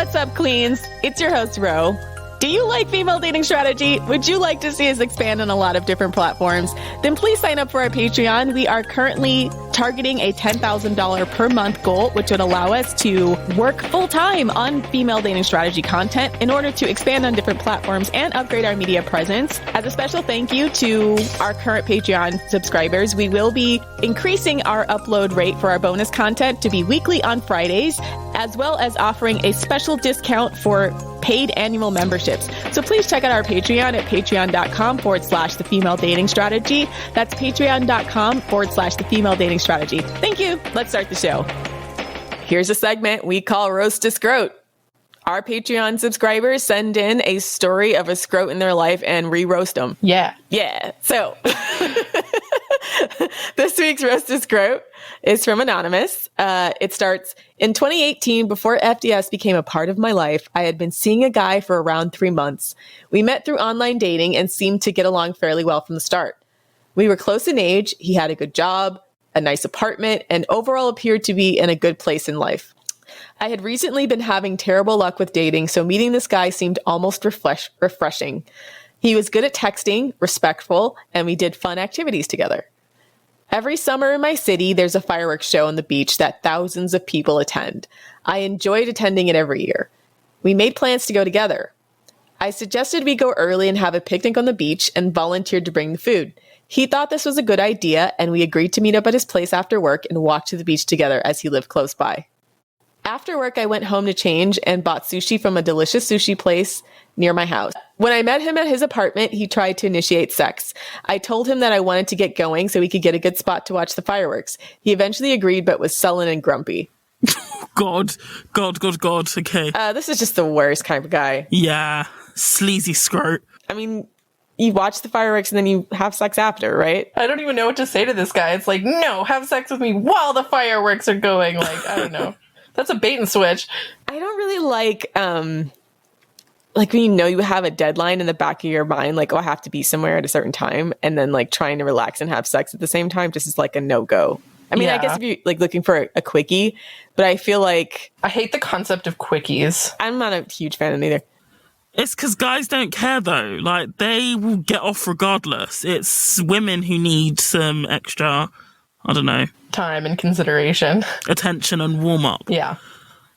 What's up, queens? It's your host, Ro. Do you like female dating strategy? Would you like to see us expand on a lot of different platforms? Then please sign up for our Patreon. We are currently targeting a $10,000 per month goal, which would allow us to work full time on female dating strategy content in order to expand on different platforms and upgrade our media presence. As a special thank you to our current Patreon subscribers, we will be increasing our upload rate for our bonus content to be weekly on Fridays, as well as offering a special discount for paid annual memberships. So please check out our Patreon at patreon.com/the female dating strategy. That's patreon.com/the female dating strategy. Thank you. Let's start the show. Here's a segment we call Roast a Scrote. Our Patreon subscribers send in a story of a scrote in their life and re-roast them. Yeah. So this week's Roast a Scrote is from Anonymous. It starts, in 2018, before FDS became a part of my life, I had been seeing a guy for around 3 months. We met through online dating and seemed to get along fairly well from the start. We were close in age, he had a good job, a nice apartment, and overall appeared to be in a good place in life. I had recently been having terrible luck with dating, so meeting this guy seemed almost refreshing. He was good at texting, respectful, and we did fun activities together. Every summer in my city, there's a fireworks show on the beach that thousands of people attend. I enjoyed attending it every year. We made plans to go together. I suggested we go early and have a picnic on the beach and volunteered to bring the food. He thought this was a good idea, and we agreed to meet up at his place after work and walk to the beach together as he lived close by. After work, I went home to change and bought sushi from a delicious sushi place near my house. When I met him at his apartment, he tried to initiate sex. I told him that I wanted to get going so we could get a good spot to watch the fireworks. He eventually agreed, but was sullen and grumpy. God. Okay. This is just the worst kind of guy. Yeah. Sleazy scrote. I mean, you watch the fireworks and then you have sex after, right? I don't even know what to say to this guy. It's like, no, have sex with me while the fireworks are going. Like, I don't know. That's a bait and switch. I don't really like when you know you have a deadline in the back of your mind, like, oh, I have to be somewhere at a certain time, and then like trying to relax and have sex at the same time just is like a no-go. I mean, I guess if you're like looking for a quickie, but I feel like I hate the concept of quickies. I'm not a huge fan of either. It's because guys don't care, though. Like, they will get off regardless. It's women who need some extra, I don't know, Time and consideration. Attention and warm-up. Yeah.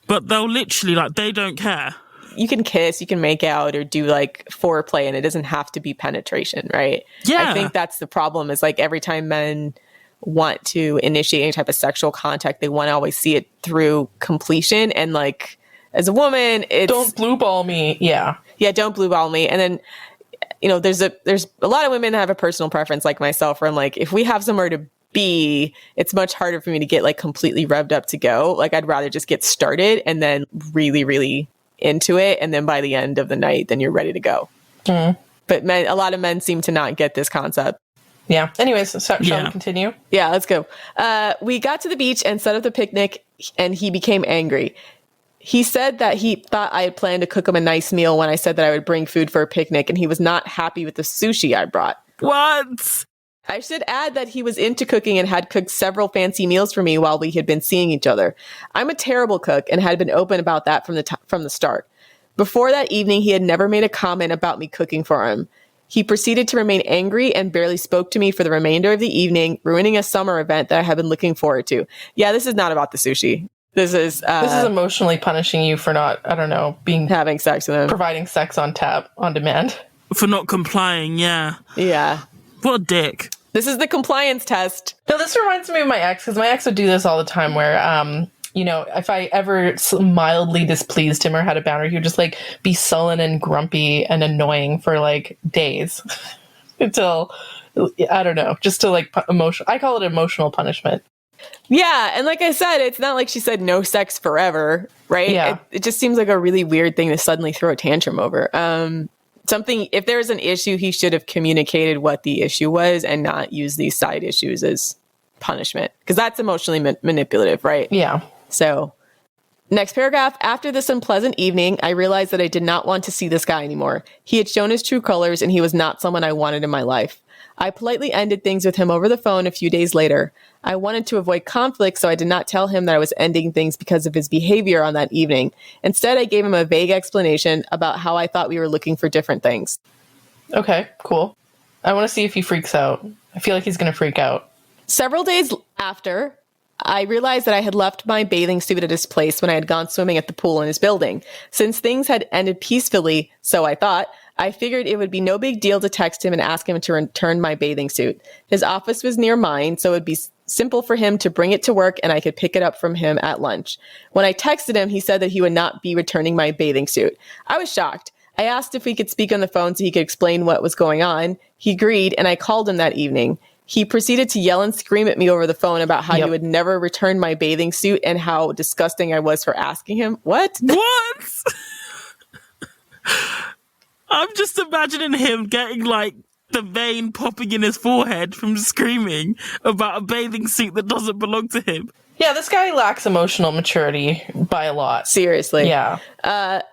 But they'll literally, like, they don't care. You can kiss, you can make out, or do like foreplay, and it doesn't have to be penetration, right? Yeah. I think that's the problem, is like every time men want to initiate any type of sexual contact, they want to always see it through completion. And like, as a woman, it's... Don't blue ball me. Yeah, don't blue ball me. And then, you know, there's a lot of women that have a personal preference like myself, where I'm like, if we have somewhere to be, it's much harder for me to get like completely revved up to go. Like, I'd rather just get started and then really, really into it, and then by the end of the night, then you're ready to go. But a lot of men seem to not get this concept. Yeah. Anyways, shall we continue? Yeah, let's go. We got to the beach and set up the picnic, and he became angry. He said that he thought I had planned to cook him a nice meal when I said that I would bring food for a picnic, and he was not happy with the sushi I brought. What? I should add that he was into cooking and had cooked several fancy meals for me while we had been seeing each other. I'm a terrible cook and had been open about that from the start. Before that evening, he had never made a comment about me cooking for him. He proceeded to remain angry and barely spoke to me for the remainder of the evening, ruining a summer event that I had been looking forward to. Yeah, this is not about the sushi. This is emotionally punishing you for not, I don't know, having sex with him. Providing sex on tap, on demand. For not complying, yeah. Yeah. What a dick. This is the compliance test. No, this reminds me of my ex, because my ex would do this all the time where, you know, if I ever mildly displeased him or had a boundary, he would just like be sullen and grumpy and annoying for like days until, I don't know, just to like I call it emotional punishment. Yeah. And like I said, it's not like she said no sex forever, right? Yeah. It just seems like a really weird thing to suddenly throw a tantrum over. If there's an issue, he should have communicated what the issue was and not use these side issues as punishment, because that's emotionally manipulative, right? Yeah. So Next paragraph. After this unpleasant evening, I realized that I did not want to see this guy anymore. He had shown his true colors and he was not someone I wanted in my life. I politely ended things with him over the phone a few days later. I wanted to avoid conflict, so I did not tell him that I was ending things because of his behavior on that evening. Instead, I gave him a vague explanation about how I thought we were looking for different things. Okay, cool. I want to see if he freaks out. I feel like he's going to freak out. Several days after, I realized that I had left my bathing suit at his place when I had gone swimming at the pool in his building. Since things had ended peacefully, so I thought, I figured it would be no big deal to text him and ask him to return my bathing suit. His office was near mine, so it would be simple for him to bring it to work and I could pick it up from him at lunch. When I texted him, he said that he would not be returning my bathing suit. I was shocked. I asked if we could speak on the phone so he could explain what was going on. He agreed, and I called him that evening. He proceeded to yell and scream at me over the phone about how he would never return my bathing suit and how disgusting I was for asking him. What? What? I'm just imagining him getting like the vein popping in his forehead from screaming about a bathing suit that doesn't belong to him. Yeah, this guy lacks emotional maturity by a lot. Seriously. Yeah.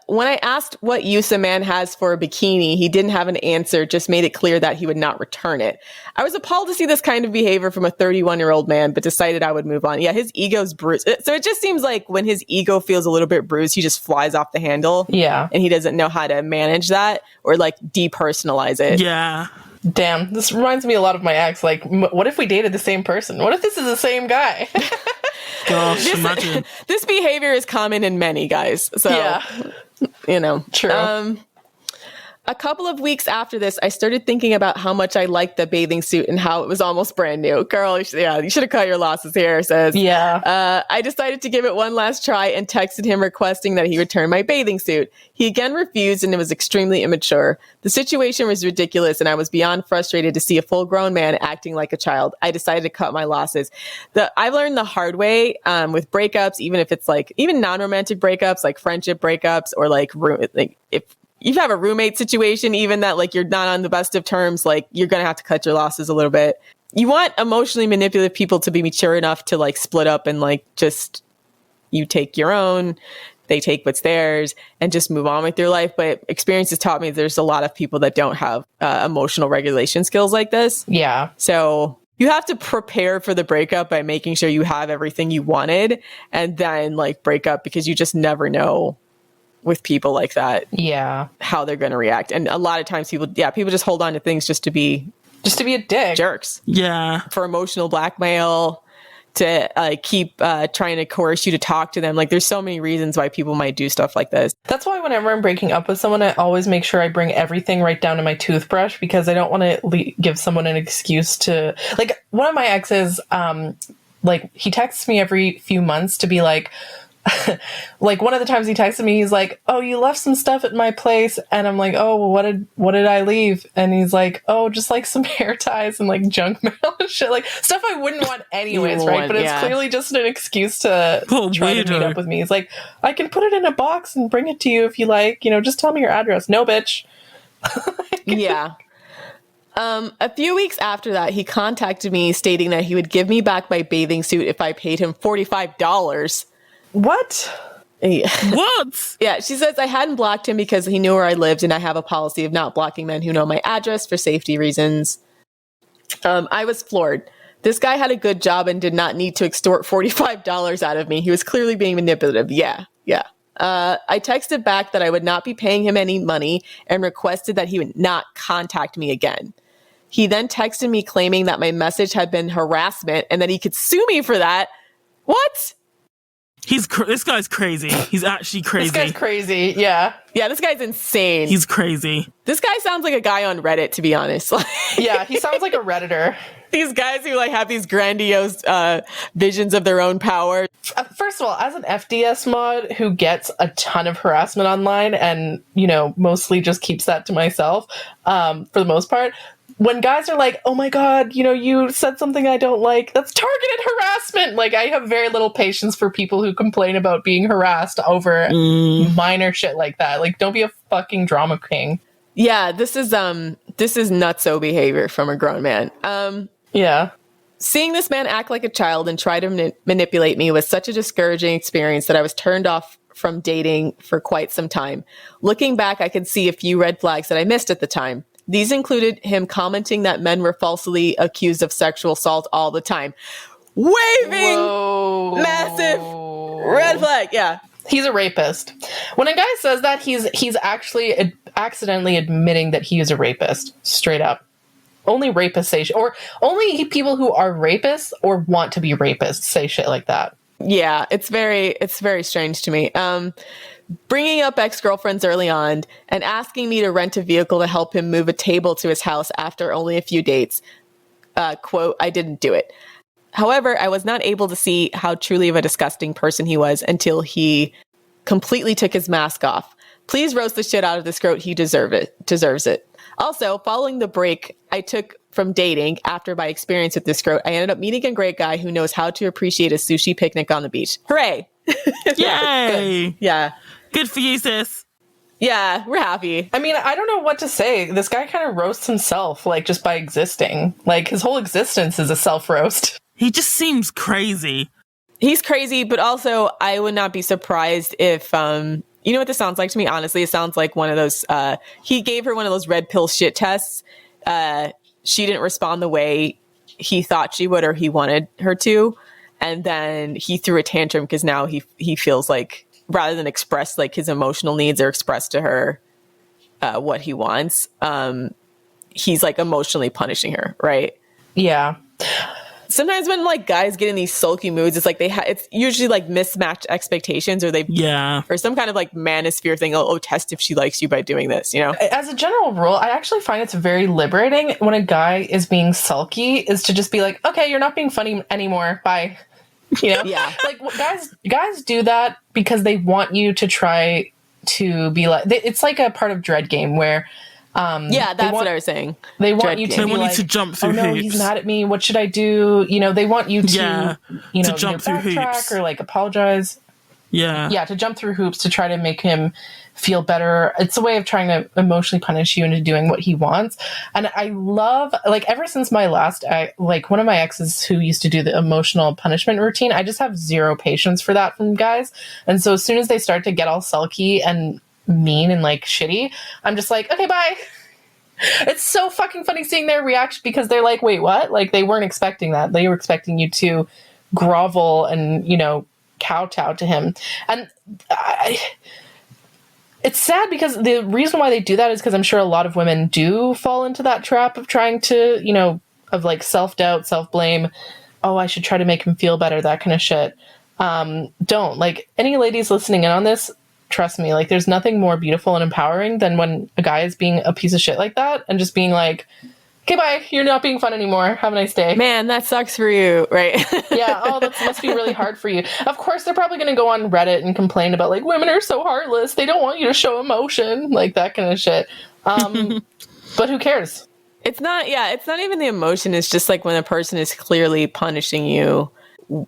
When I asked what use a man has for a bikini, he didn't have an answer, just made it clear that he would not return it. I was appalled to see this kind of behavior from a 31-year-old man, but decided I would move on. Yeah, his ego's bruised. So it just seems like when his ego feels a little bit bruised, he just flies off the handle. Yeah. And he doesn't know how to manage that or like depersonalize it. Yeah. Damn, this reminds me a lot of my ex. Like, what if we dated the same person? What if this is the same guy? Gosh, imagine. This behavior is common in many guys. So, Yeah. you know. True. A couple of weeks after this, I started thinking about how much I liked the bathing suit and how it was almost brand new. Girl, you should have cut your losses here, says. Yeah. I decided to give it one last try and texted him requesting that he return my bathing suit. He again refused and it was extremely immature. The situation was ridiculous and I was beyond frustrated to see a full-grown man acting like a child. I decided to cut my losses. I've learned the hard way with breakups, even if it's like, even non-romantic breakups, like friendship breakups or like if you have a roommate situation, even that like you're not on the best of terms, like you're going to have to cut your losses a little bit. You want emotionally manipulative people to be mature enough to like split up and like just you take your own, they take what's theirs and just move on with your life. But experience has taught me there's a lot of people that don't have emotional regulation skills like this. Yeah. So you have to prepare for the breakup by making sure you have everything you wanted and then like break up because you just never know with people like that. Yeah. How they're going to react. And a lot of times people just hold on to things just to be a dick. Jerks. Yeah. For emotional blackmail, to keep trying to coerce you to talk to them. Like there's so many reasons why people might do stuff like this. That's why whenever I'm breaking up with someone, I always make sure I bring everything right down to my toothbrush because I don't want to give someone an excuse to, like, one of my exes, like he texts me every few months to be like, like one of the times he texted me, he's like, "Oh, you left some stuff at my place," and I'm like, "Oh, what did I leave?" And he's like, "Oh, just like some hair ties and like junk mail and shit, like stuff I wouldn't want anyways, right?" But it's clearly just an excuse to try to meet up with me. He's like, "I can put it in a box and bring it to you if you like. Just tell me your address." No, bitch. Yeah. A few weeks after that, he contacted me stating that he would give me back my bathing suit if I paid him $45. What? Yeah. What? Yeah, she says I hadn't blocked him because he knew where I lived and I have a policy of not blocking men who know my address for safety reasons. I was floored. This guy had a good job and did not need to extort $45 out of me. He was clearly being manipulative. Yeah. I texted back that I would not be paying him any money and requested that he would not contact me again. He then texted me claiming that my message had been harassment and that he could sue me for that. What? This guy's crazy. He's actually crazy. This guy's crazy. Yeah. Yeah, this guy's insane. He's crazy. This guy sounds like a guy on Reddit, to be honest. Yeah, he sounds like a Redditor. These guys who like have these grandiose visions of their own power. First of all, as an FDS mod who gets a ton of harassment online and, mostly just keeps that to myself, for the most part, when guys are like, "Oh my God, you said something I don't like," that's targeted harassment. Like, I have very little patience for people who complain about being harassed over minor shit like that. Like, don't be a fucking drama king. Yeah, this is nutso behavior from a grown man. Yeah. Seeing this man act like a child and try to manipulate me was such a discouraging experience that I was turned off from dating for quite some time. Looking back, I could see a few red flags that I missed at the time. These included him commenting that men were falsely accused of sexual assault all the time. Waving! Whoa. Massive red flag. Yeah. He's a rapist. When a guy says that, he's actually accidentally admitting that he is a rapist. Straight up. Only rapists say shit, or only people who are rapists or want to be rapists say shit like that. Yeah, it's very strange to me. Bringing up ex-girlfriends early on and asking me to rent a vehicle to help him move a table to his house after only a few dates. Quote, I didn't do it. However, I was not able to see how truly of a disgusting person he was until he completely took his mask off. Please roast the shit out of this scrote. He deserves it. Also, following the break I took from dating after my experience with this scrote, I ended up meeting a great guy who knows how to appreciate a sushi picnic on the beach. Hooray! Yay! Yeah. Good for you, sis. Yeah, we're happy. I mean, I don't know what to say. This guy kind of roasts himself, like, just by existing. Like, his whole existence is a self-roast. He just seems crazy. He's crazy, but also I would not be surprised if, you know what this sounds like to me? Honestly, it sounds like one of those, he gave her one of those red pill shit tests. She didn't respond the way he thought she would or he wanted her to. And then he threw a tantrum because now he feels like, rather than express like his emotional needs or express to her what he wants, he's like emotionally punishing her, right? Yeah. Sometimes when like guys get in these sulky moods, it's like it's usually like mismatched expectations, or or some kind of like manosphere thing. Oh, test if she likes you by doing this, you know? As a general rule, I actually find it's very liberating when a guy is being sulky is to just be like, okay, you're not being funny anymore. Bye. You know? Yeah. Like guys do that because they want you to try to be like, it's like a part of Dread Game where, yeah, that's what I was saying. They want you to they be want like, you to jump through oh no, hoops. he's mad at me. What should I do? You know, they want you to, to jump through backtrack hoops or like apologize. Yeah, to jump through hoops to try to make him feel better. It's a way of trying to emotionally punish you into doing what he wants. And I love, like, ever since my last, one of my exes who used to do the emotional punishment routine, I just have zero patience for that from guys. And so as soon as they start to get all sulky and mean and like shitty, I'm just like, okay, bye. It's so fucking funny seeing their reaction because they're like, wait, what? Like, they weren't expecting that. They were expecting you to grovel and, you know, kowtow to him. And it's sad because the reason why they do that is because I'm sure a lot of women do fall into that trap of trying to, you know, of like self-doubt, self-blame. Oh, I should try to make him feel better, that kind of shit. Don't. Like, any ladies listening in on this, trust me, like, there's nothing more beautiful and empowering than when a guy is being a piece of shit like that and just being like, okay, bye, you're not being fun anymore. Have a nice day. Man, that sucks for you, right? Yeah, oh, that must be really hard for you. Of course, they're probably going to go on Reddit and complain about, like, women are so heartless. They don't want you to show emotion, like that kind of shit. But who cares? It's not even the emotion. It's just like when a person is clearly punishing you.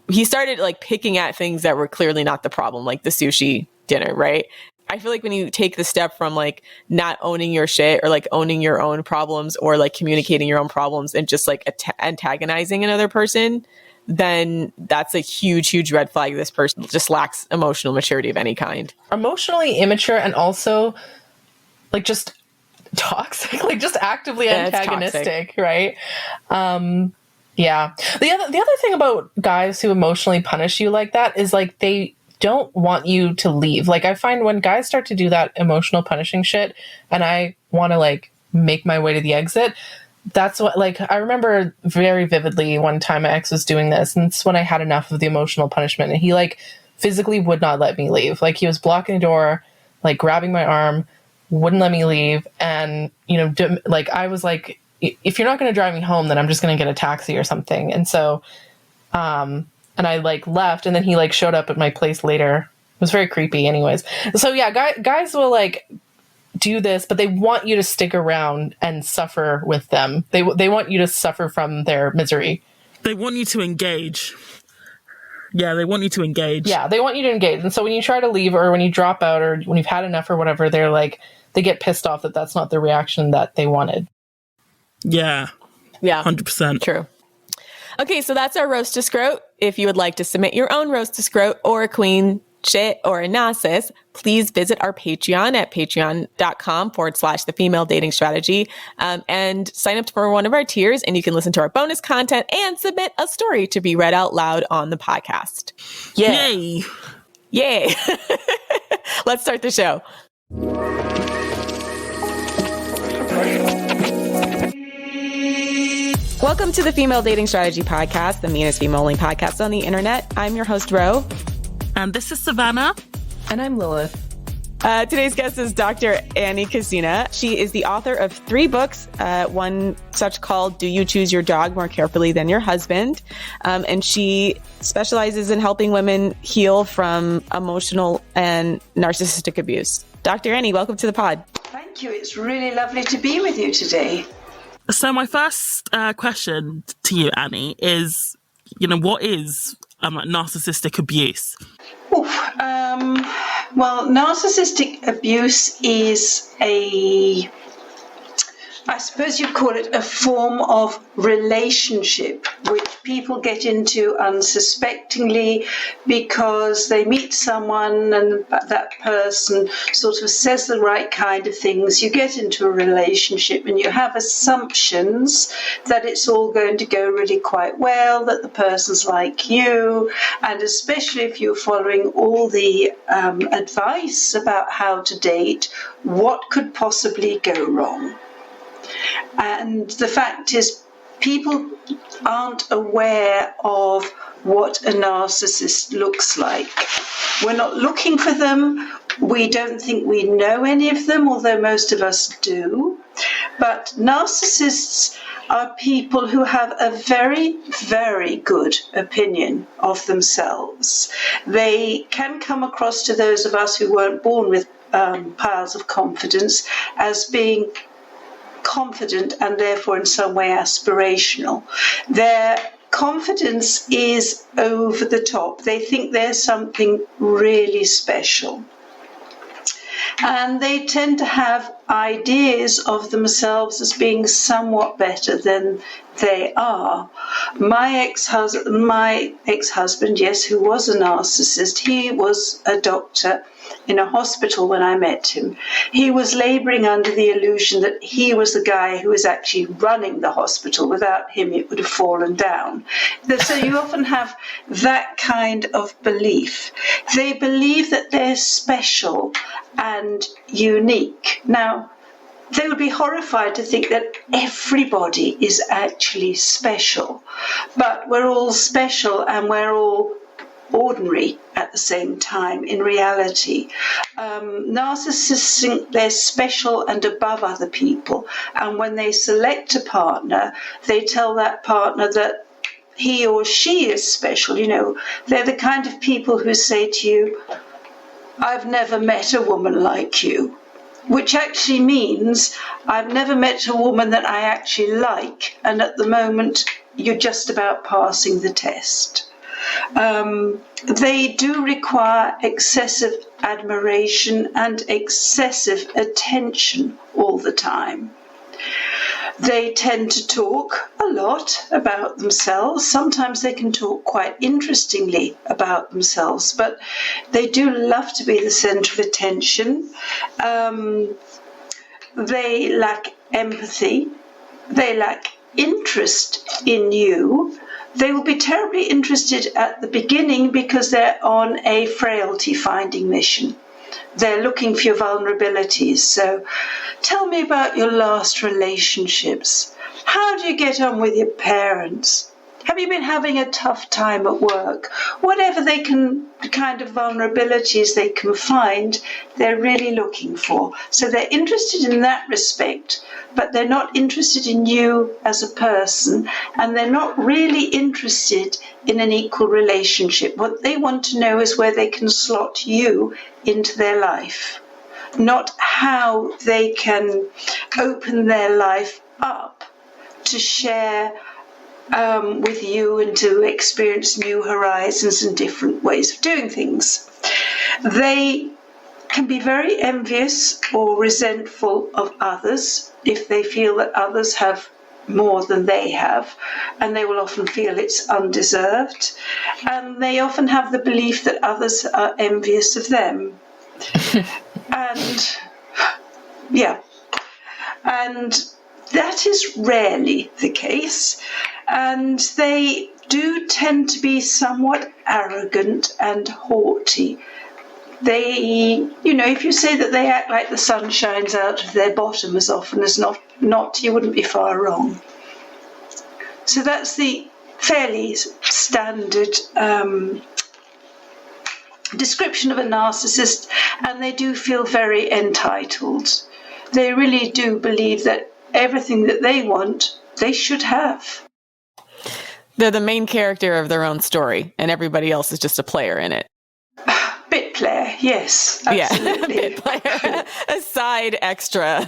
He started like picking at things that were clearly not the problem, like the sushi dinner, right? I feel like when you take the step from like not owning your shit or like owning your own problems or like communicating your own problems and just like antagonizing another person, then that's a huge red flag. This person just lacks emotional maturity of any kind. Emotionally immature and also like just toxic, like just actively antagonistic, right? Yeah. The other thing about guys who emotionally punish you like that is like they don't want you to leave. Like, I find when guys start to do that emotional punishing shit and I want to like make my way to the exit, that's what, like, I remember very vividly one time my ex was doing this, and it's when I had enough of the emotional punishment, and he like physically would not let me leave. Like, he was blocking the door, like grabbing my arm, wouldn't let me leave. And, you know, like, I was like, if you're not going to drive me home, then I'm just going to get a taxi or something. And so, and I like left, and then he like showed up at my place later. It was very creepy anyways. So yeah, guys will like do this, but they want you to stick around and suffer with them. They want you to suffer from their misery. They want you to engage. Yeah, they want you to engage. Yeah, they want you to engage. And so when you try to leave or when you drop out or when you've had enough or whatever, they're like, they get pissed off that that's not the reaction that they wanted. Yeah. Yeah. 100%. True. Okay, so that's our roast to scrote. If you would like to submit your own roast to scrote or a queen, shit, or a narciss, please visit our Patreon at patreon.com/the female dating strategy and sign up for one of our tiers, and you can listen to our bonus content and submit a story to be read out loud on the podcast. Yeah. Yay. Yay. Let's start the show. Welcome to the Female Dating Strategy Podcast, the meanest female-only podcast on the internet. I'm your host, Ro. And this is Savannah. And I'm Lilith. Today's guest is Dr. Annie Kaszina. She is the author of 3 books, one such called Do You Choose Your Dog More Carefully Than Your Husband? And she specializes in helping women heal from emotional and narcissistic abuse. Dr. Annie, welcome to the pod. Thank you. It's really lovely to be with you today. So my first question to you, Annie, is, what is narcissistic abuse? Well, narcissistic abuse is I suppose you'd call it a form of relationship which people get into unsuspectingly because they meet someone and that person sort of says the right kind of things. You get into a relationship and you have assumptions that it's all going to go really quite well, that the person's like you, and especially if you're following all the advice about how to date, what could possibly go wrong? And the fact is, people aren't aware of what a narcissist looks like. We're not looking for them. We don't think we know any of them, although most of us do. But narcissists are people who have a very, very good opinion of themselves. They can come across to those of us who weren't born with piles of confidence as being confident and therefore in some way aspirational. Their confidence is over the top. They think they're something really special. And they tend to have ideas of themselves as being somewhat better than they are. My ex-husband, yes, who was a narcissist, he was a doctor in a hospital when I met him. He was laboring under the illusion that he was the guy who was actually running the hospital. Without him, it would have fallen down. So you often have that kind of belief. They believe that they're special and unique. Now, they would be horrified to think that everybody is actually special, but we're all special and we're all ordinary at the same time in reality. Narcissists think they're special and above other people, and when they select a partner, they tell that partner that he or she is special. They're the kind of people who say to you, I've never met a woman like you, which actually means I've never met a woman that I actually like, and at the moment you're just about passing the test. They do require excessive admiration and excessive attention all the time. They tend to talk a lot about themselves. Sometimes they can talk quite interestingly about themselves, but they do love to be the centre of attention. They lack empathy. They lack interest in you. They will be terribly interested at the beginning because they're on a frailty-finding mission. They're looking for your vulnerabilities. So tell me about your last relationships. How do you get on with your parents? Have you been having a tough time at work? Whatever the kind of vulnerabilities they can find, they're really looking for. So they're interested in that respect, but they're not interested in you as a person, and they're not really interested in an equal relationship. What they want to know is where they can slot you into their life, not how they can open their life up to share with you and to experience new horizons and different ways of doing things. They can be very envious or resentful of others if they feel that others have more than they have, and they will often feel it's undeserved, and they often have the belief that others are envious of them. And that is rarely the case, and they do tend to be somewhat arrogant and haughty. They, if you say that they act like the sun shines out of their bottom as often as not, you wouldn't be far wrong. So that's the fairly standard description of a narcissist, and they do feel very entitled. They really do believe that everything that they want, they should have. They're the main character of their own story, and everybody else is just a player in it. Bit player, yes, absolutely. Yeah, bit player. A side extra.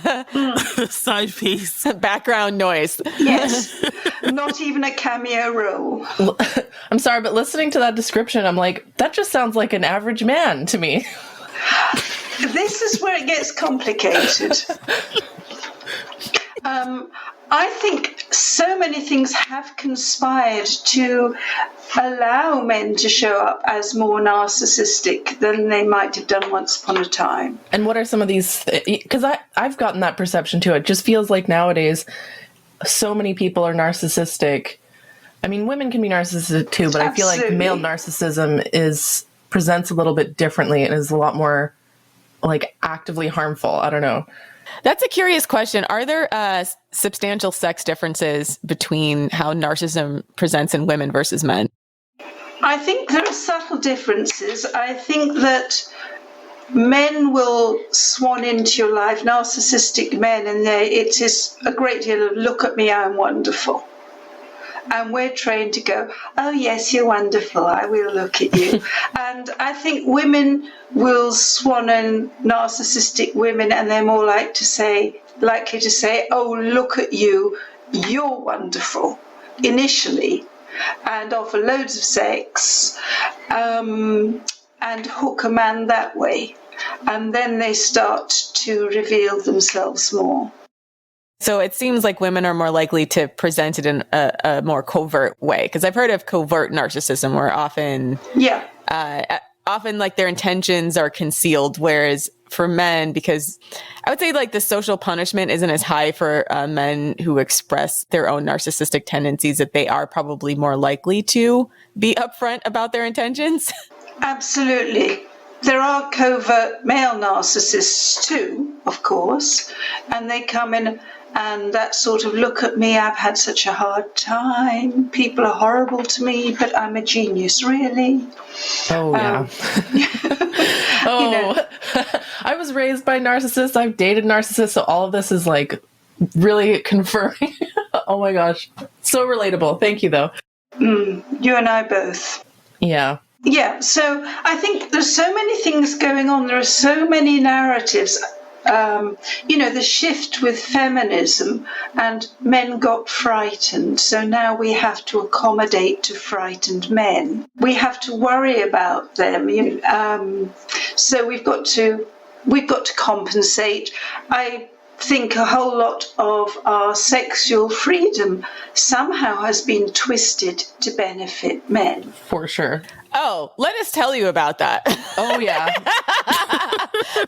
Side piece. Background noise. Yes, not even a cameo role. I'm sorry, but listening to that description, I'm like, that just sounds like an average man to me. This is where it gets complicated. I think so many things have conspired to allow men to show up as more narcissistic than they might have done once upon a time. And what are some of these? Because I've gotten that perception too. It just feels like nowadays so many people are narcissistic. I mean, women can be narcissistic too, but Absolutely. I feel like male narcissism presents a little bit differently and is a lot more like actively harmful. I don't know. That's a curious question. Are there substantial sex differences between how narcissism presents in women versus men? I think there are subtle differences. I think that men will swan into your life, narcissistic men, and it is a great deal of, look at me, I'm wonderful. And we're trained to go, oh, yes, you're wonderful, I will look at you. And I think women will swan in narcissistic women, and they're more likely to say, oh, look at you, you're wonderful, initially, and offer loads of sex and hook a man that way. And then they start to reveal themselves more. So it seems like women are more likely to present it in a more covert way. Because I've heard of covert narcissism where often like their intentions are concealed. Whereas for men, because I would say like the social punishment isn't as high for men who express their own narcissistic tendencies, that they are probably more likely to be upfront about their intentions. Absolutely. There are covert male narcissists too, of course, and they come in and that sort of, look at me, I've had such a hard time, people are horrible to me, but I'm a genius, really. Oh, yeah. I was raised by narcissists, I've dated narcissists, so all of this is like really confirming. Oh my gosh. So relatable. Thank you, though. You and I both. Yeah. Yeah, so I think there's so many things going on. There are so many narratives. The shift with feminism, and men got frightened. So now we have to accommodate to frightened men. We have to worry about them. So we've got to compensate. I think a whole lot of our sexual freedom somehow has been twisted to benefit men. For sure. Oh, let us tell you about that. Oh, yeah.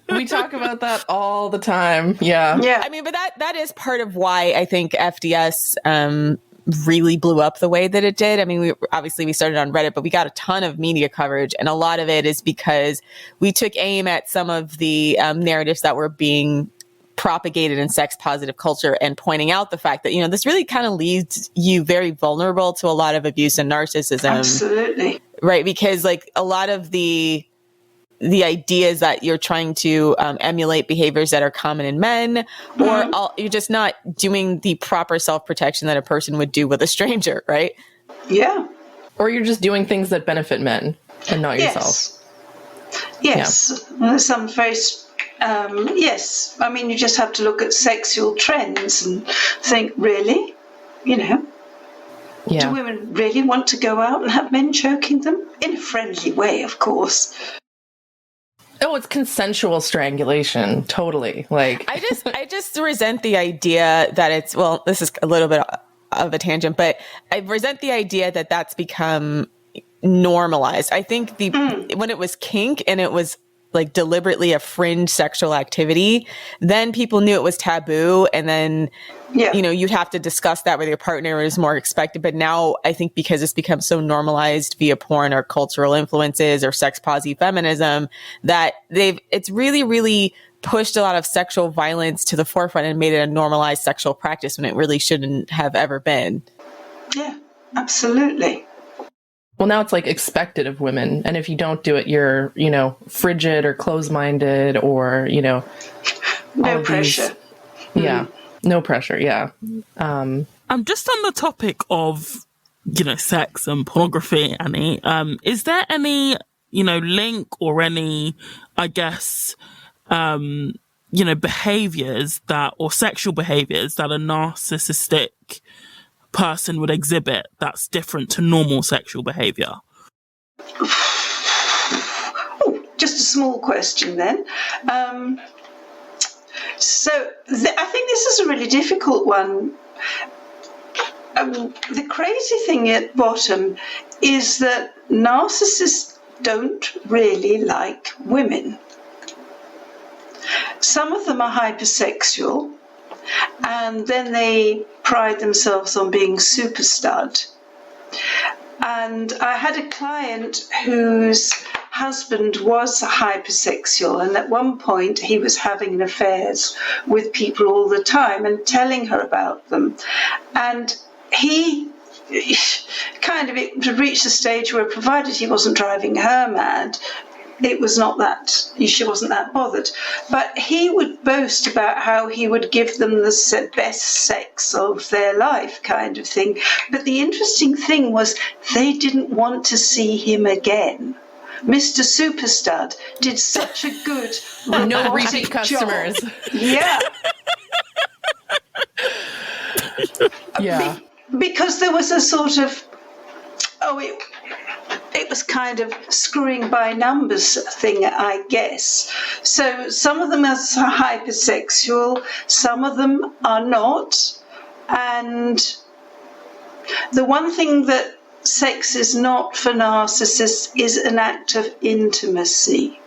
We talk about that all the time. Yeah. Yeah. I mean, but that is part of why I think FDS really blew up the way that it did. I mean, we started on Reddit, but we got a ton of media coverage. And a lot of it is because we took aim at some of the narratives that were being propagated in sex positive culture and pointing out the fact that, this really kind of leaves you very vulnerable to a lot of abuse and narcissism. Absolutely. Right. Because like a lot of the ideas that you're trying to emulate behaviors that are common in men, or you're just not doing the proper self-protection that a person would do with a stranger. Right. Yeah. Or you're just doing things that benefit men and not yourself. Yes. Yeah. There's some very yes. I mean, you just have to look at sexual trends and think, really? Do women really want to go out and have men choking them? In a friendly way, of course. Oh, it's consensual strangulation. Totally. Like, I just resent the idea that it's, well, this is a little bit of a tangent, but I resent the idea that that's become normalized. I think when it was kink and it was like deliberately a fringe sexual activity, then people knew it was taboo. And then, you'd have to discuss that with your partner. It was more expected. But now I think because it's become so normalized via porn or cultural influences or sex positive feminism, that it's really, really pushed a lot of sexual violence to the forefront and made it a normalized sexual practice when it really shouldn't have ever been. Yeah, absolutely. Well, now it's like expected of women. And if you don't do it, you're, frigid or closed-minded or, no pressure. Yeah. No pressure. Yeah. I'm just on the topic of, sex and pornography, Annie. Is there any, link or any, I guess, behaviors or sexual behaviors that a narcissistic person would exhibit that's different to normal sexual behavior? Oh, just a small question then. I think this is a really difficult one. The crazy thing at bottom is that narcissists don't really like women. Some of them are hypersexual, and then they pride themselves on being super stud. And I had a client whose husband was hypersexual, and at one point he was having affairs with people all the time and telling her about them. And he kind of reached a stage where, provided he wasn't driving her mad, it was not that, she wasn't that bothered. But he would boast about how he would give them the best sex of their life kind of thing. But the interesting thing was they didn't want to see him again. Mr. Superstud did such a good no repeat customers. Yeah. Yeah. Because there was a sort of, it was kind of screwing by numbers thing, I guess. So some of them are hypersexual, some of them are not. And the one thing that sex is not for narcissists is an act of intimacy.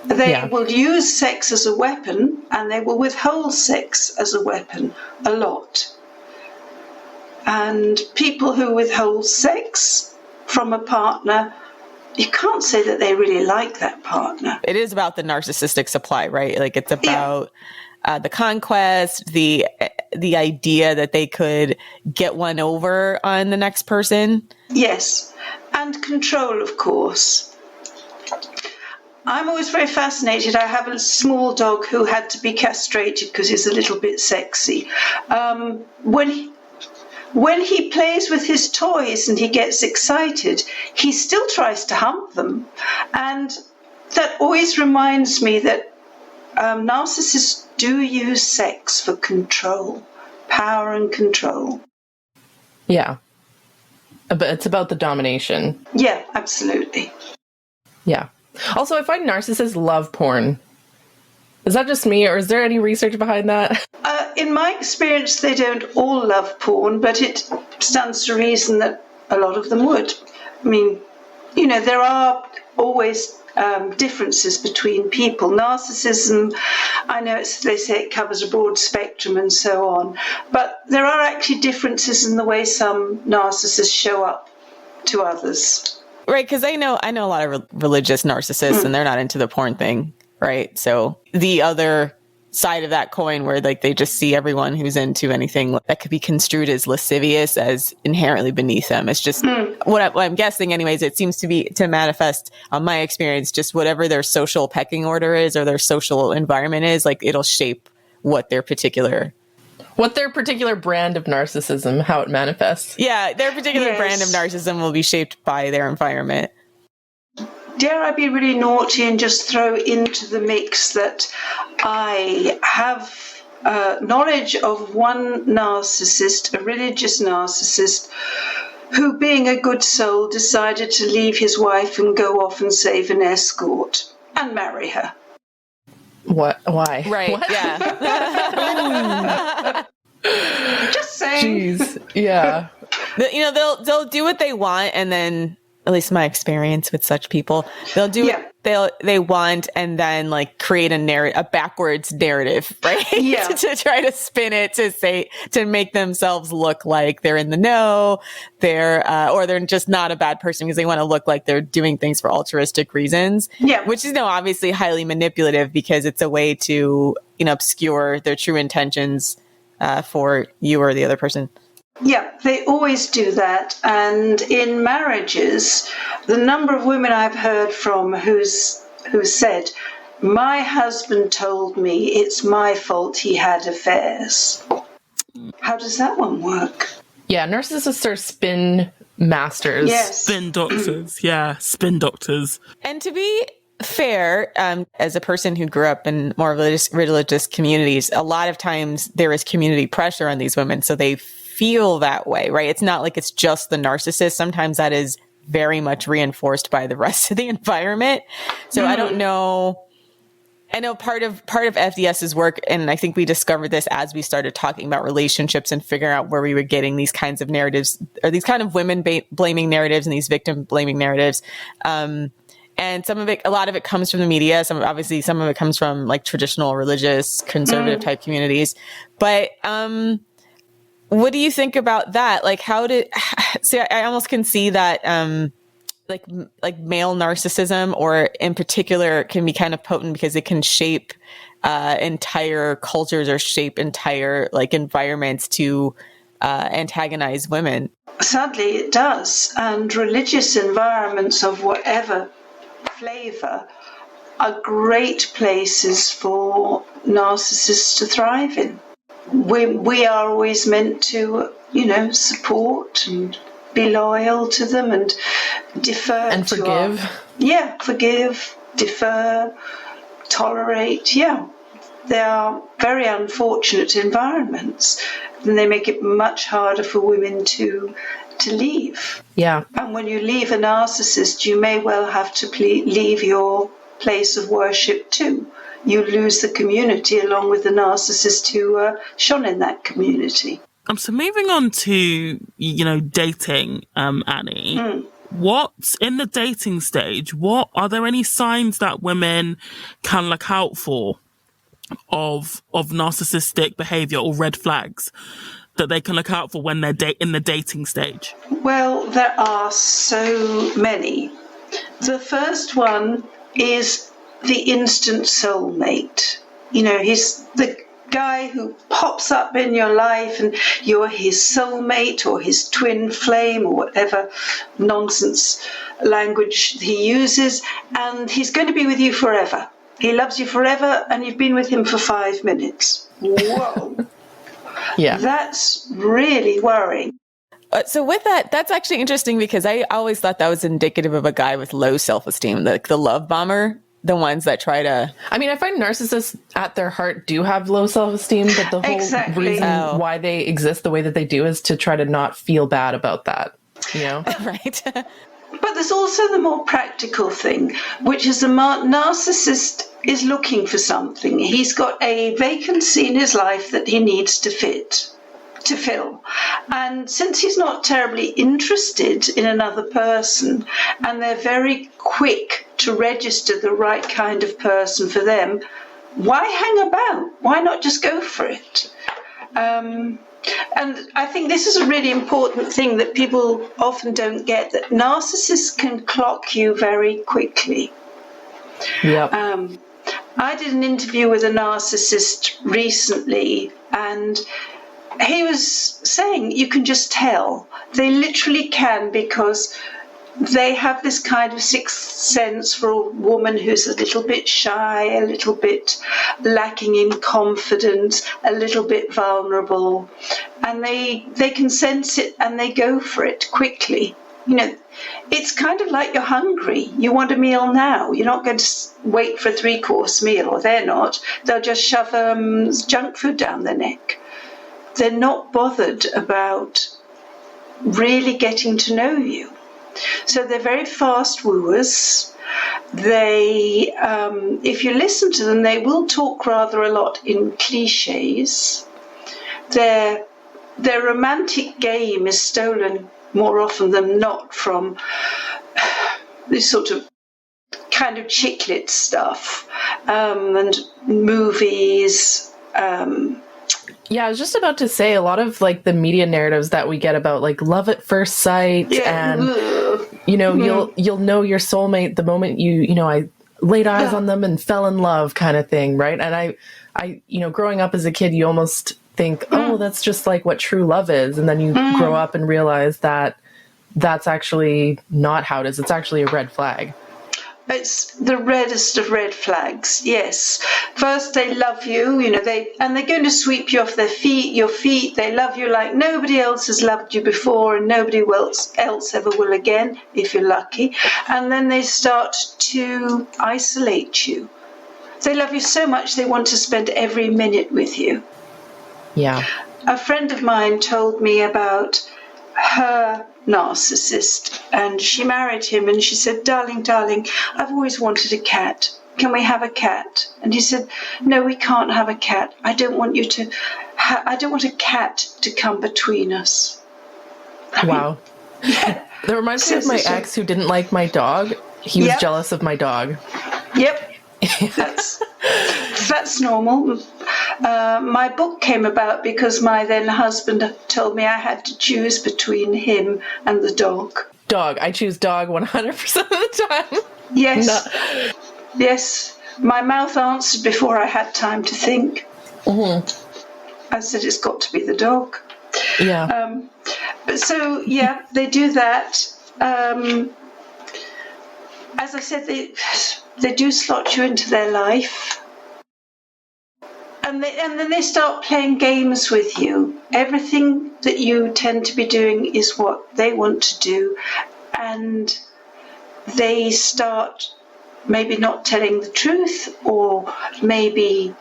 They will use sex as a weapon, and they will withhold sex as a weapon a lot. And people who withhold sex from a partner, you can't say that they really like that partner. It is about the narcissistic supply, right? Like it's about the conquest, the idea that they could get one over on the next person. Yes, and control, of course. I'm always very fascinated. I have a small dog who had to be castrated because he's a little bit sexy. When he plays with his toys and he gets excited, he still tries to hump them. And that always reminds me that narcissists do use sex for control, power and control. Yeah. But it's about the domination. Yeah, absolutely. Yeah. Also, I find narcissists love porn. Is that just me, or is there any research behind that? In my experience, they don't all love porn, but it stands to reason that a lot of them would. I mean, there are always differences between people. Narcissism, I know they say it covers a broad spectrum and so on, but there are actually differences in the way some narcissists show up to others. Right, because I know a lot of religious narcissists, and they're not into the porn thing, right? So the other side of that coin, where like they just see everyone who's into anything that could be construed as lascivious as inherently beneath them. It's just what I'm guessing, anyways. It seems to manifest on my experience, just whatever their social pecking order is or their social environment is, like it'll shape what their particular brand of narcissism, how it manifests. Yeah, their particular brand of narcissism will be shaped by their environment. Dare I be really naughty and just throw into the mix that I have knowledge of one narcissist, a religious narcissist, who, being a good soul, decided to leave his wife and go off and save an escort. and marry her. What? Why? Right. What? Yeah. Just saying. Jeez. Yeah. They'll do what they want, and then, at least my experience with such people, they'll do what they want, and then like create a backwards narrative, right? Yeah. to try to spin it to make themselves look like they're in the know, or they're just not a bad person because they want to look like they're doing things for altruistic reasons. Yeah. Which is obviously highly manipulative because it's a way to obscure their true intentions for you or the other person. Yeah, they always do that. And in marriages, the number of women I've heard from who said, my husband told me it's my fault he had affairs. How does that one work? Yeah, narcissists are spin masters. Yes. Spin doctors. Yeah, spin doctors. And to be fair, as a person who grew up in more religious communities, a lot of times there is community pressure on these women, so they feel that way, right? It's not like it's just the narcissist. Sometimes that is very much reinforced by the rest of the environment. So I don't know. I know part of FDS's work, and I think we discovered this as we started talking about relationships and figuring out where we were getting these kinds of narratives, or these kind of women blaming narratives and these victim blaming narratives. And a lot of it comes from the media. Some of it comes from like traditional religious conservative type communities. But what do you think about that? Like, I almost can see that, like male narcissism, or in particular, can be kind of potent because it can shape entire cultures or shape entire like environments to antagonize women. Sadly, it does. And religious environments of whatever flavor are great places for narcissists to thrive in. We are always meant to, support and be loyal to them and defer And to forgive. Forgive, defer, tolerate. Yeah, they are very unfortunate environments, and they make it much harder for women to leave. Yeah. And when you leave a narcissist, you may well have to leave your place of worship too. You lose the community along with the narcissist who shone in that community. So moving on to, dating, Annie, what's in the dating stage? Are there any signs that women can look out for of narcissistic behavior or red flags that they can look out for when they're in the dating stage? Well, there are so many. The first one is the instant soulmate. He's the guy who pops up in your life and you're his soulmate or his twin flame or whatever nonsense language he uses, and he's going to be with you forever. He loves you forever, and you've been with him for 5 minutes. Whoa. Yeah. That's really worrying. So with that, that's actually interesting because I always thought that was indicative of a guy with low self-esteem, like the love bomber. The ones that try to... I mean, I find narcissists at their heart do have low self-esteem, but the whole reason why they exist the way that they do is to try to not feel bad about that, Right. But there's also the more practical thing, which is the narcissist is looking for something. He's got a vacancy in his life that he needs to fill. And since he's not terribly interested in another person, and they're very quick to register the right kind of person for them, why hang about? Why not just go for it? And I think this is a really important thing that people often don't get, that narcissists can clock you very quickly. Yeah. I did an interview with a narcissist recently, and he was saying you can just tell. They literally can, because they have this kind of sixth sense for a woman who's a little bit shy, a little bit lacking in confidence, a little bit vulnerable. And they can sense it and they go for it quickly. It's kind of like you're hungry. You want a meal now. You're not going to wait for a 3-course meal, or they're not. They'll just shove junk food down their neck. They're not bothered about really getting to know you. So they're very fast wooers, They, if you listen to them, they will talk rather a lot in cliches. Their romantic game is stolen more often than not from this sort of kind of chick lit stuff, and movies. Yeah, I was just about to say a lot of like the media narratives that we get about like love at first sight, and you'll know your soulmate the moment I laid eyes on them and fell in love, kind of thing, right? And I growing up as a kid, you almost think, oh, that's just like what true love is, and then you grow up and realize that that's actually not how it is. It's actually a red flag. It's the reddest of red flags. Yes. First, they love you, and they're going to sweep you off your feet. They love you like nobody else has loved you before, and nobody else ever will again, if you're lucky. And then they start to isolate you. They love you so much they want to spend every minute with you. Yeah. A friend of mine told me about her narcissist, and she married him, and she said, darling, I've always wanted a cat. Can we have a cat? And he said, no, we can't have a cat. I don't want a cat to come between us. Wow. That reminds me of my ex who didn't like my dog. He was jealous of my dog. Yep. That's normal. My book came about because my then husband told me I had to choose between him and the dog. I choose dog 100% of the time. Yes. No. Yes. My mouth answered before I had time to think. Mm-hmm. I said, it's got to be the dog. Yeah. So, yeah, they do that. As I said, they do slot you into their life. And then they start playing games with you. Everything that you tend to be doing is what they want to do. And they start maybe not telling the truth, or maybe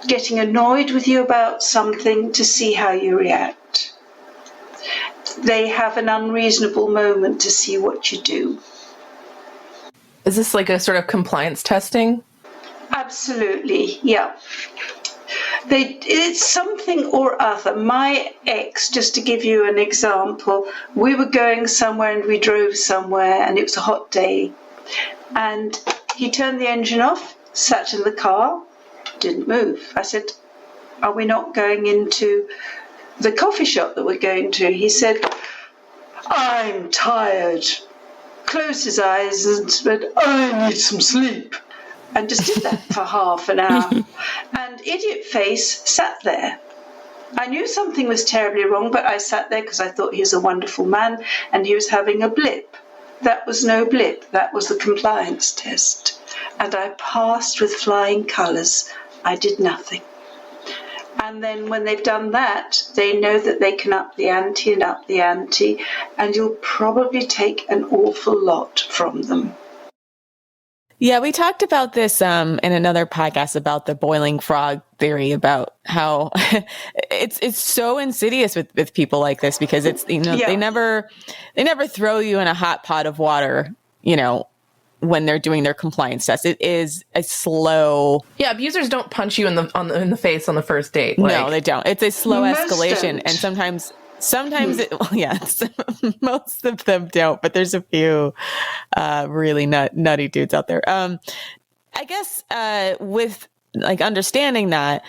getting annoyed with you about something to see how you react. They have an unreasonable moment to see what you do. Is this like a sort of compliance testing? Absolutely, yeah. It's something or other. My ex, just to give you an example, we were going somewhere and we drove somewhere and it was a hot day. And he turned the engine off, sat in the car, didn't move. I said, are we not going into the coffee shop that we're going to? He said, I'm tired. Closed his eyes and said, I need some sleep. And just did that for half an hour. And idiot face sat there. I knew something was terribly wrong, but I sat there because I thought he was a wonderful man and he was having a blip. That was no blip. That was the compliance test. And I passed with flying colours. I did nothing. And then when they've done that, they know that they can up the ante and up the ante, and you'll probably take an awful lot from them. Yeah, we talked about this in another podcast about the boiling frog theory, about how it's so insidious with people like this, because it's, they never throw you in a hot pot of water, when they're doing their compliance test. It is a slow. Yeah, abusers don't punch you in the face on the first date. No, they don't. It's a slow escalation, don't. and sometimes most of them don't, but there's a few really nutty dudes out there. I guess with like understanding that,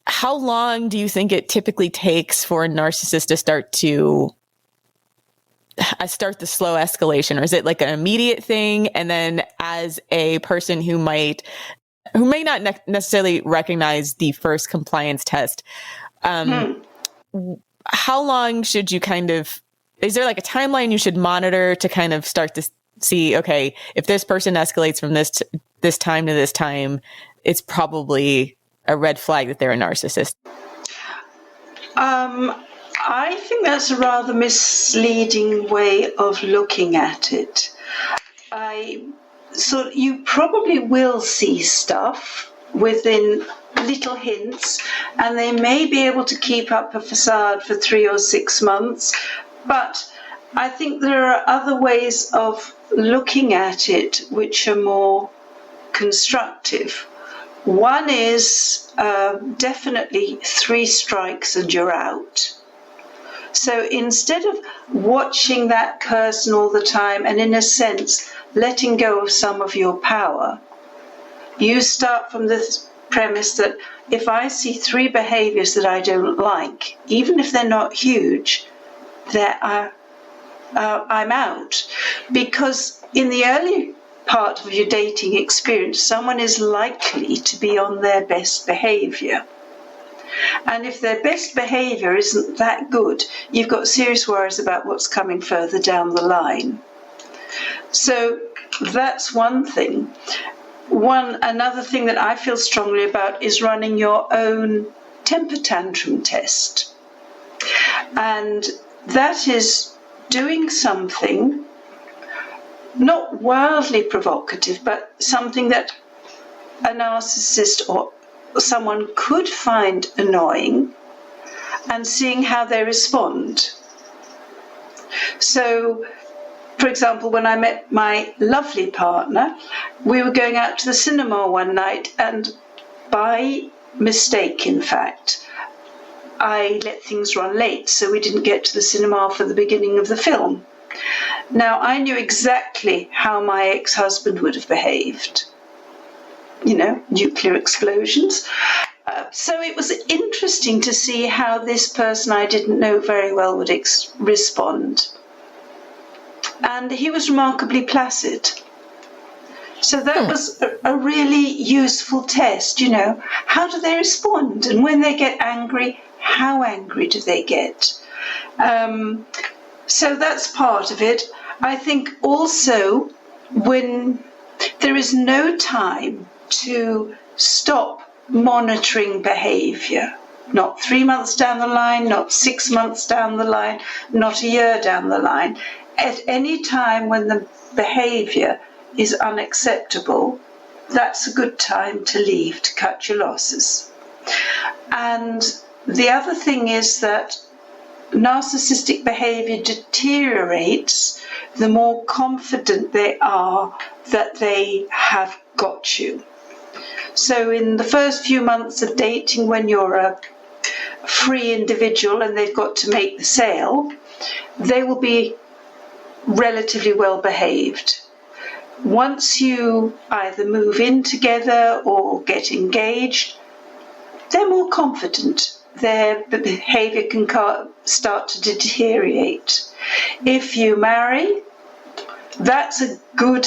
how long do you think it typically takes for a narcissist to start the slow escalation? Or is it like an immediate thing? And then as a person who may not necessarily recognize the first compliance test, how long should you is there like a timeline you should monitor to kind of start to see, okay, if this person escalates from this time to this time, it's probably a red flag that they're a narcissist? I think that's a rather misleading way of looking at it. So you probably will see stuff within little hints, and they may be able to keep up a facade for 3 or 6 months, but I think there are other ways of looking at it which are more constructive. One is definitely 3 strikes and you're out. So instead of watching that person all the time and, in a sense, letting go of some of your power, you start from the premise that if I see 3 behaviors that I don't like, even if they're not huge, I'm out. Because in the early part of your dating experience, someone is likely to be on their best behavior. And if their best behavior isn't that good, you've got serious worries about what's coming further down the line. So that's one thing. Another thing that I feel strongly about is running your own temper tantrum test. And that is doing something not wildly provocative, but something that a narcissist or someone could find annoying, and seeing how they respond. So, for example, when I met my lovely partner, we were going out to the cinema one night, and by mistake, in fact, I let things run late, so we didn't get to the cinema for the beginning of the film. Now, I knew exactly how my ex-husband would have behaved. You know, nuclear explosions. So it was interesting to see how this person I didn't know very well would respond. And he was remarkably placid. So that was a really useful test, you know. How do they respond? And when they get angry, how angry do they get? So that's part of it. I think also when there is no time to stop monitoring behavior, not 3 months down the line, not 6 months down the line, not a year down the line. At any time when the behavior is unacceptable, that's a good time to leave, to cut your losses. And the other thing is that narcissistic behavior deteriorates the more confident they are that they have got you. So in the first few months of dating, when you're a free individual and they've got to make the sale, they will be relatively well behaved. Once you either move in together or get engaged, they're more confident. Their behavior can start to deteriorate. If you marry, that's a good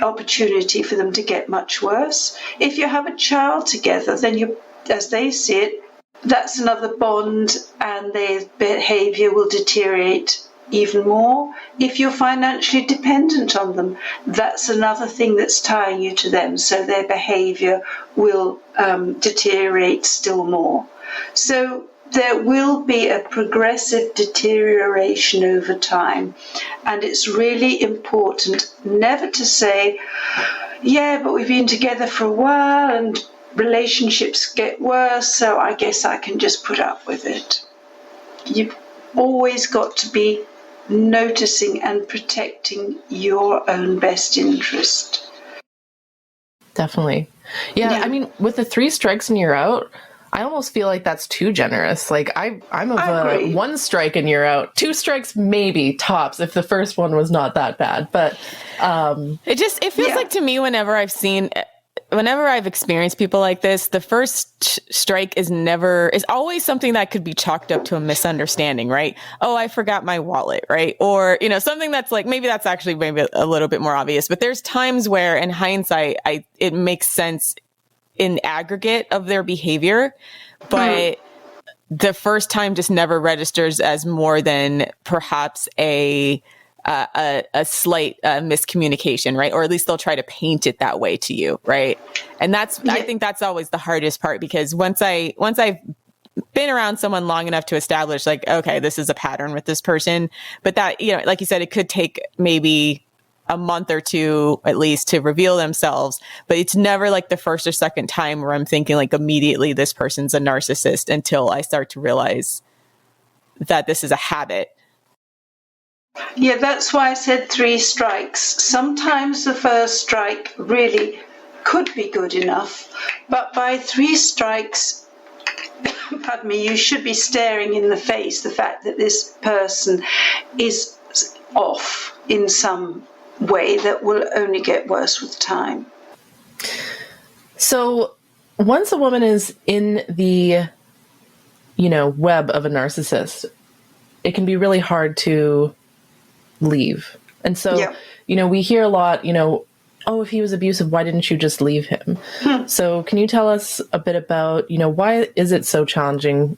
opportunity for them to get much worse. If you have a child together, then as they see it, that's another bond, and their behavior will deteriorate even more. If you're financially dependent on them, that's another thing that's tying you to them, so their behavior will deteriorate still more. So there will be a progressive deterioration over time, and it's really important never to say, yeah, but we've been together for a while and relationships get worse, so I guess I can just put up with it. You've always got to be noticing and protecting your own best interest. Definitely. Yeah, I mean, with the 3 strikes and you're out, I almost feel like that's too generous. Like I'm of a 1 strike and you're out. 2 strikes maybe tops if the first one was not that bad. But it feels like to me whenever I've experienced people like this, the first strike is always something that could be chalked up to a misunderstanding, right? Oh, I forgot my wallet, right? Or, you know, something that's like, maybe that's actually maybe a little bit more obvious, but there's times where in hindsight, it makes sense in aggregate of their behavior, but the first time just never registers as more than perhaps a slight miscommunication, right? Or at least they'll try to paint it that way to you, right? And I think that's always the hardest part, because once I've been around someone long enough to establish, like, okay, this is a pattern with this person, but that, you know, like you said, it could take maybe a month or 2 at least to reveal themselves, but it's never like the first or second time where I'm thinking like immediately this person's a narcissist, until I start to realize that this is a habit. Yeah, that's why I said 3 strikes. Sometimes the first strike really could be good enough, but by 3 strikes, pardon me, you should be staring in the face the fact that this person is off in some way that will only get worse with time. So once a woman is in the, web of a narcissist, it can be really hard to leave. And so, we hear a lot, oh, if he was abusive, why didn't you just leave him? So can you tell us a bit about, why is it so challenging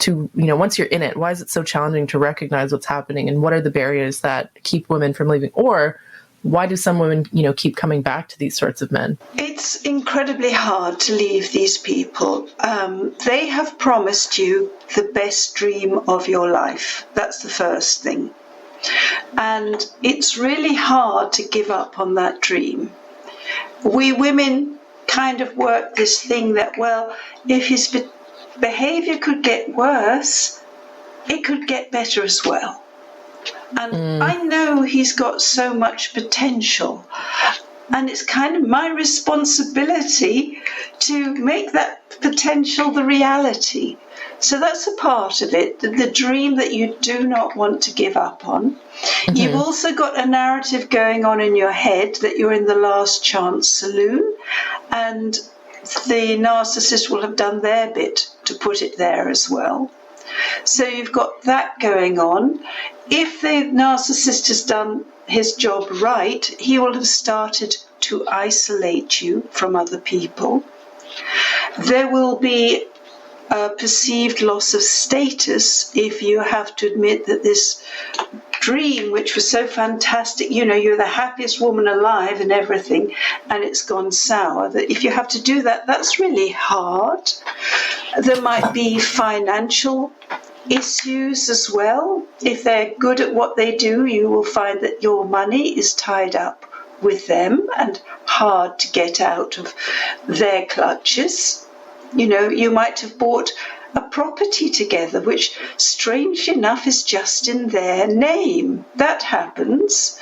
to, once you're in it, why is it so challenging to recognize what's happening, and what are the barriers that keep women from leaving? Or why do some women, keep coming back to these sorts of men? It's incredibly hard to leave these people. They have promised you the best dream of your life. That's the first thing. And it's really hard to give up on that dream. We women kind of work this thing that, well, if his behavior could get worse, it could get better as well. And I know he's got so much potential, and it's kind of my responsibility to make that potential the reality. So that's a part of it, the dream that you do not want to give up on. You've also got a narrative going on in your head that you're in the last chance saloon, and the narcissist will have done their bit to put it there as well. So you've got that going on. If the narcissist has done his job right, he will have started to isolate you from other people. There will be a perceived loss of status if you have to admit that this dream, which was so fantastic, you're the happiest woman alive and everything, and it's gone sour. That if you have to do that, that's really hard. There might be financial issues as well. If they're good at what they do, you will find that your money is tied up with them and hard to get out of their clutches. You might have bought a property together, which strangely enough is just in their name. That happens.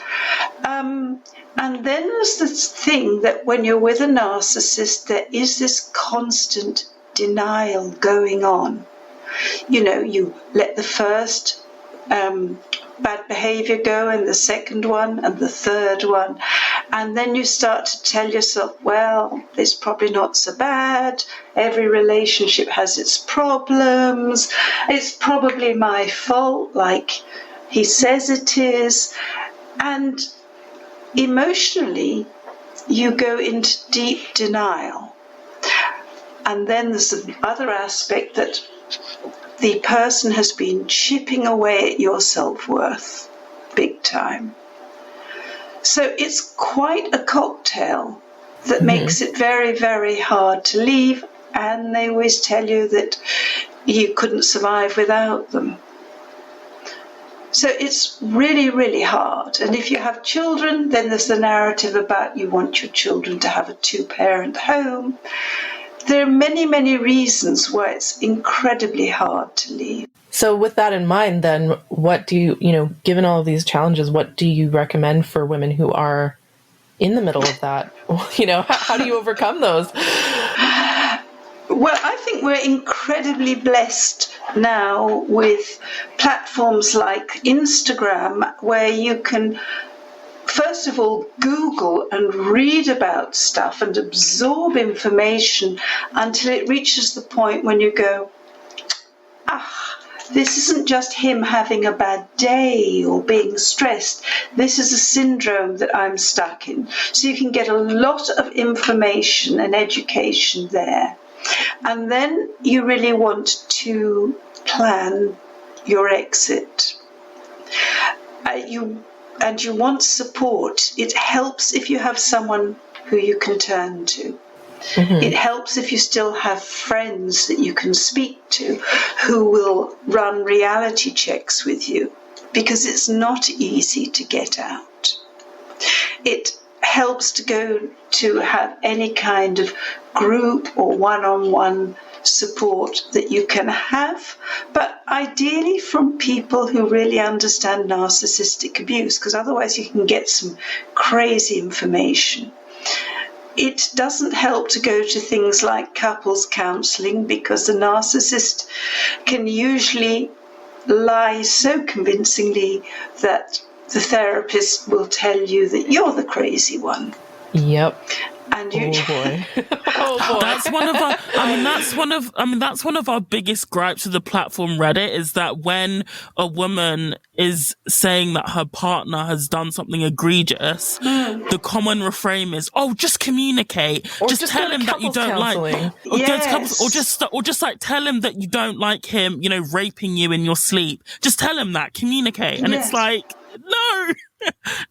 And then there's this thing that when you're with a narcissist, there is this constant denial going on. You let the first bad behavior go, and the second one, and the third one. And then you start to tell yourself, well, it's probably not so bad. Every relationship has its problems. It's probably my fault, like he says it is. And emotionally, you go into deep denial. And then there's the other aspect that the person has been chipping away at your self-worth big time. So it's quite a cocktail that makes it very, very hard to leave. And they always tell you that you couldn't survive without them. So it's really, really hard. And if you have children, then there's the narrative about you want your children to have a 2-parent home. There are many, many reasons why it's incredibly hard to leave. So with that in mind, then, what do you, given all of these challenges, what do you recommend for women who are in the middle of that? How do you overcome those? Well, I think we're incredibly blessed now with platforms like Instagram, where you can, first of all, Google and read about stuff and absorb information until it reaches the point when you go, this isn't just him having a bad day or being stressed. This is a syndrome that I'm stuck in. So you can get a lot of information and education there. And then you really want to plan your exit. You want support. It helps if you have someone who you can turn to. It helps if you still have friends that you can speak to who will run reality checks with you, because it's not easy to get out. It helps to go to have any kind of group or one-on-one support that you can have, but ideally from people who really understand narcissistic abuse, because otherwise you can get some crazy information. It doesn't help to go to things like couples counselling, because the narcissist can usually lie so convincingly that the therapist will tell you that you're the crazy one. Yep. And you, oh boy. Oh boy. That's one of our. That's one of our biggest gripes with the platform Reddit, is that when a woman is saying that her partner has done something egregious, the common refrain is, "Oh, just communicate. Or just tell him that you don't counseling. or just like tell him that you don't like him, raping you in your sleep. Just tell him that. Communicate." And it's like, no.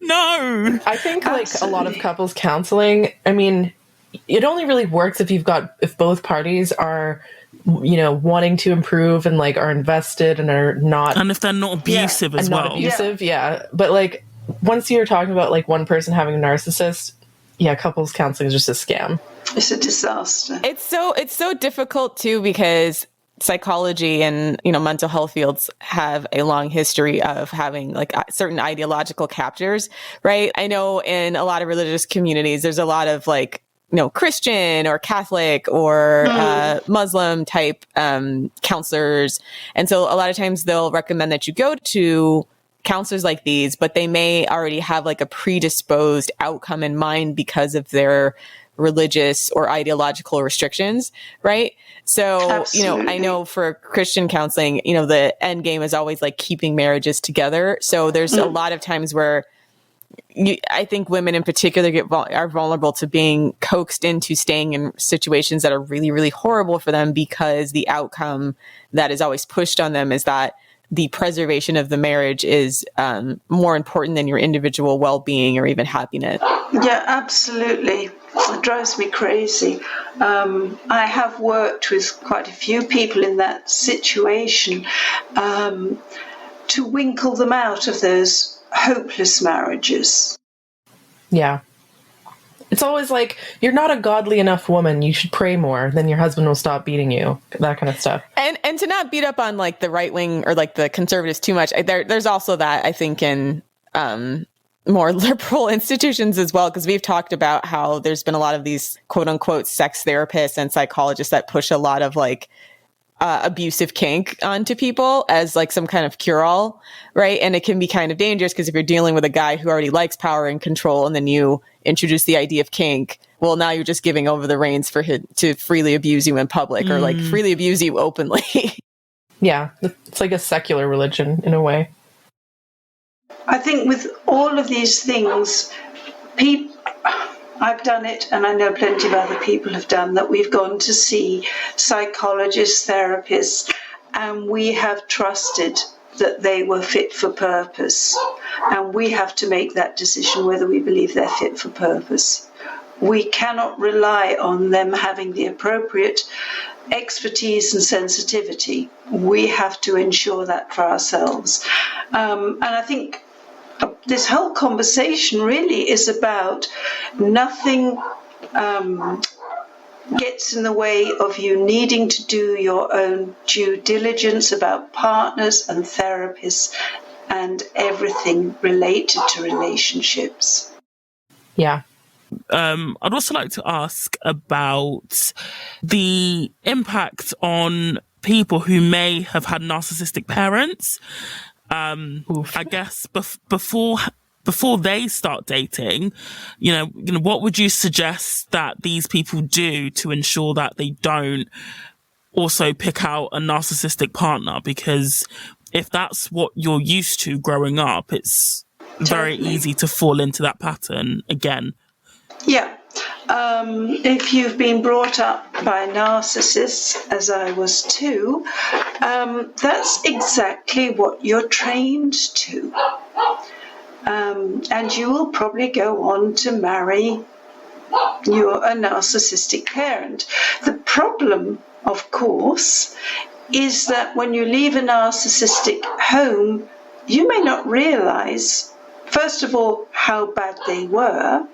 No. I think a lot of couples counseling, it only really works if both parties are, wanting to improve and are invested and are not, and if they're not abusive as well. Not abusive, But once you're talking about one person having a narcissist, couples counseling is just a scam. It's a disaster. It's so difficult too, because psychology and mental health fields have a long history of having certain ideological captors, right? I know in a lot of religious communities there's a lot of Christian or Catholic or Muslim type counselors, and so a lot of times they'll recommend that you go to counselors like these, but they may already have a predisposed outcome in mind because of their religious or ideological restrictions, right? So, Absolutely. I know for Christian counseling, the end game is always keeping marriages together. So there's a lot of times where I think women in particular are vulnerable to being coaxed into staying in situations that are really, really horrible for them, because the outcome that is always pushed on them is that the preservation of the marriage is more important than your individual well-being or even happiness. Yeah, absolutely. It drives me crazy. I have worked with quite a few people in that situation to winkle them out of those hopeless marriages. Yeah. It's always you're not a godly enough woman. You should pray more. Then your husband will stop beating you. That kind of stuff. And to not beat up on the right wing or the conservatives too much. There's also that, I think, in more liberal institutions as well, because we've talked about how there's been a lot of these quote unquote sex therapists and psychologists that push a lot of abusive kink onto people as some kind of cure-all, right? And it can be kind of dangerous, because if you're dealing with a guy who already likes power and control, and then you introduce the idea of kink, well, now you're just giving over the reins for him to freely abuse you in public or freely abuse you openly. Yeah, it's like a secular religion in a way. I think with all of these things, I've done it, and I know plenty of other people have done that. We've gone to see psychologists, therapists, and we have trusted that they were fit for purpose. And we have to make that decision whether we believe they're fit for purpose. We cannot rely on them having the appropriate expertise and sensitivity. We have to ensure that for ourselves. And I think this whole conversation really is about nothing gets in the way of you needing to do your own due diligence about partners and therapists and everything related to relationships. Yeah. I'd also like to ask about the impact on people who may have had narcissistic parents. I guess before they start dating, what would you suggest that these people do to ensure that they don't also pick out a narcissistic partner? Because if that's what you're used to growing up, it's very easy to fall into that pattern again. Yeah. If you've been brought up by narcissists, as I was too, that's exactly what you're trained to. And you will probably go on to marry a narcissistic parent. The problem, of course, is that when you leave a narcissistic home, you may not realize, first of all, how bad they were,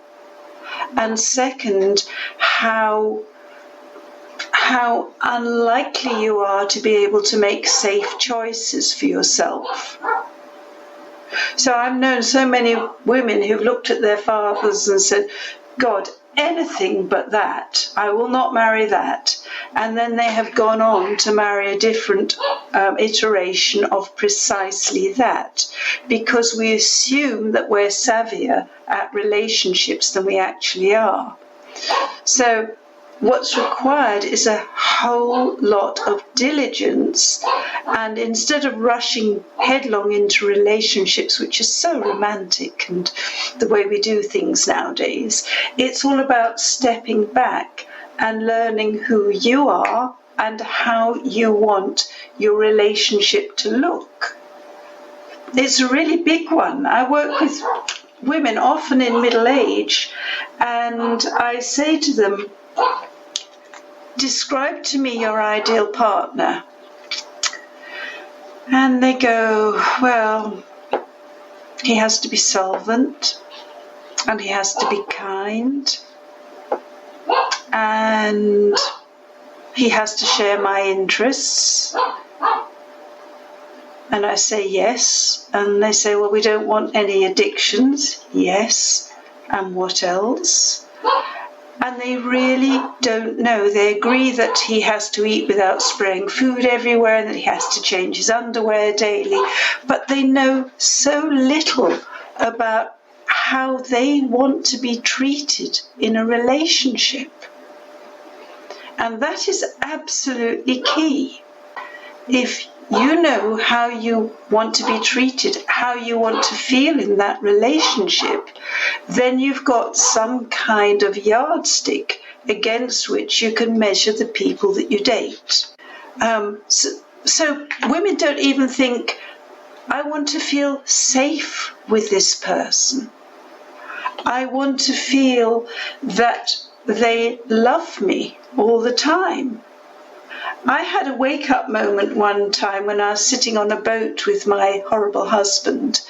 and second, how how unlikely you are to be able to make safe choices for yourself. So I've known so many women who've looked at their fathers and said, God, anything but that. I will not marry that. And then they have gone on to marry a different iteration of precisely that, because we assume that we're savvier at relationships than we actually are. So what's required is a whole lot of diligence, and instead of rushing headlong into relationships, which is so romantic and the way we do things nowadays, it's all about stepping back and learning who you are and how you want your relationship to look. It's a really big one. I work with women often in middle age, and I say to them, describe to me your ideal partner. And they go, well, he has to be solvent, and he has to be kind, and he has to share my interests. And I say yes, and they say, well, we don't want any addictions. Yes, and what else? And they really don't know. They agree that he has to eat without spraying food everywhere and that he has to change his underwear daily. But they know so little about how they want to be treated in a relationship. And that is absolutely key. If you know how you want to be treated, how you want to feel in that relationship, then you've got some kind of yardstick against which you can measure the people that you date. So women don't even think, I want to feel safe with this person. I want to feel that they love me all the time. I had a wake-up moment one time when I was sitting on a boat with my horrible husband,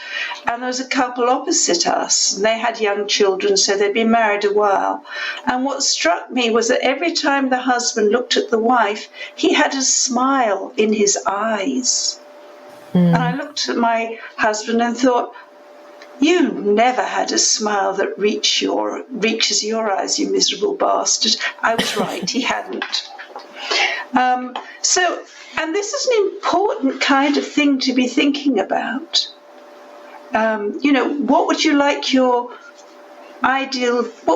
and there was a couple opposite us, and they had young children, so they'd been married a while. And what struck me was that every time the husband looked at the wife, he had a smile in his eyes. And I looked at my husband and thought, you never had a smile that reaches your eyes, you miserable bastard. I was right, he hadn't. And this is an important kind of thing to be thinking about. What would you like what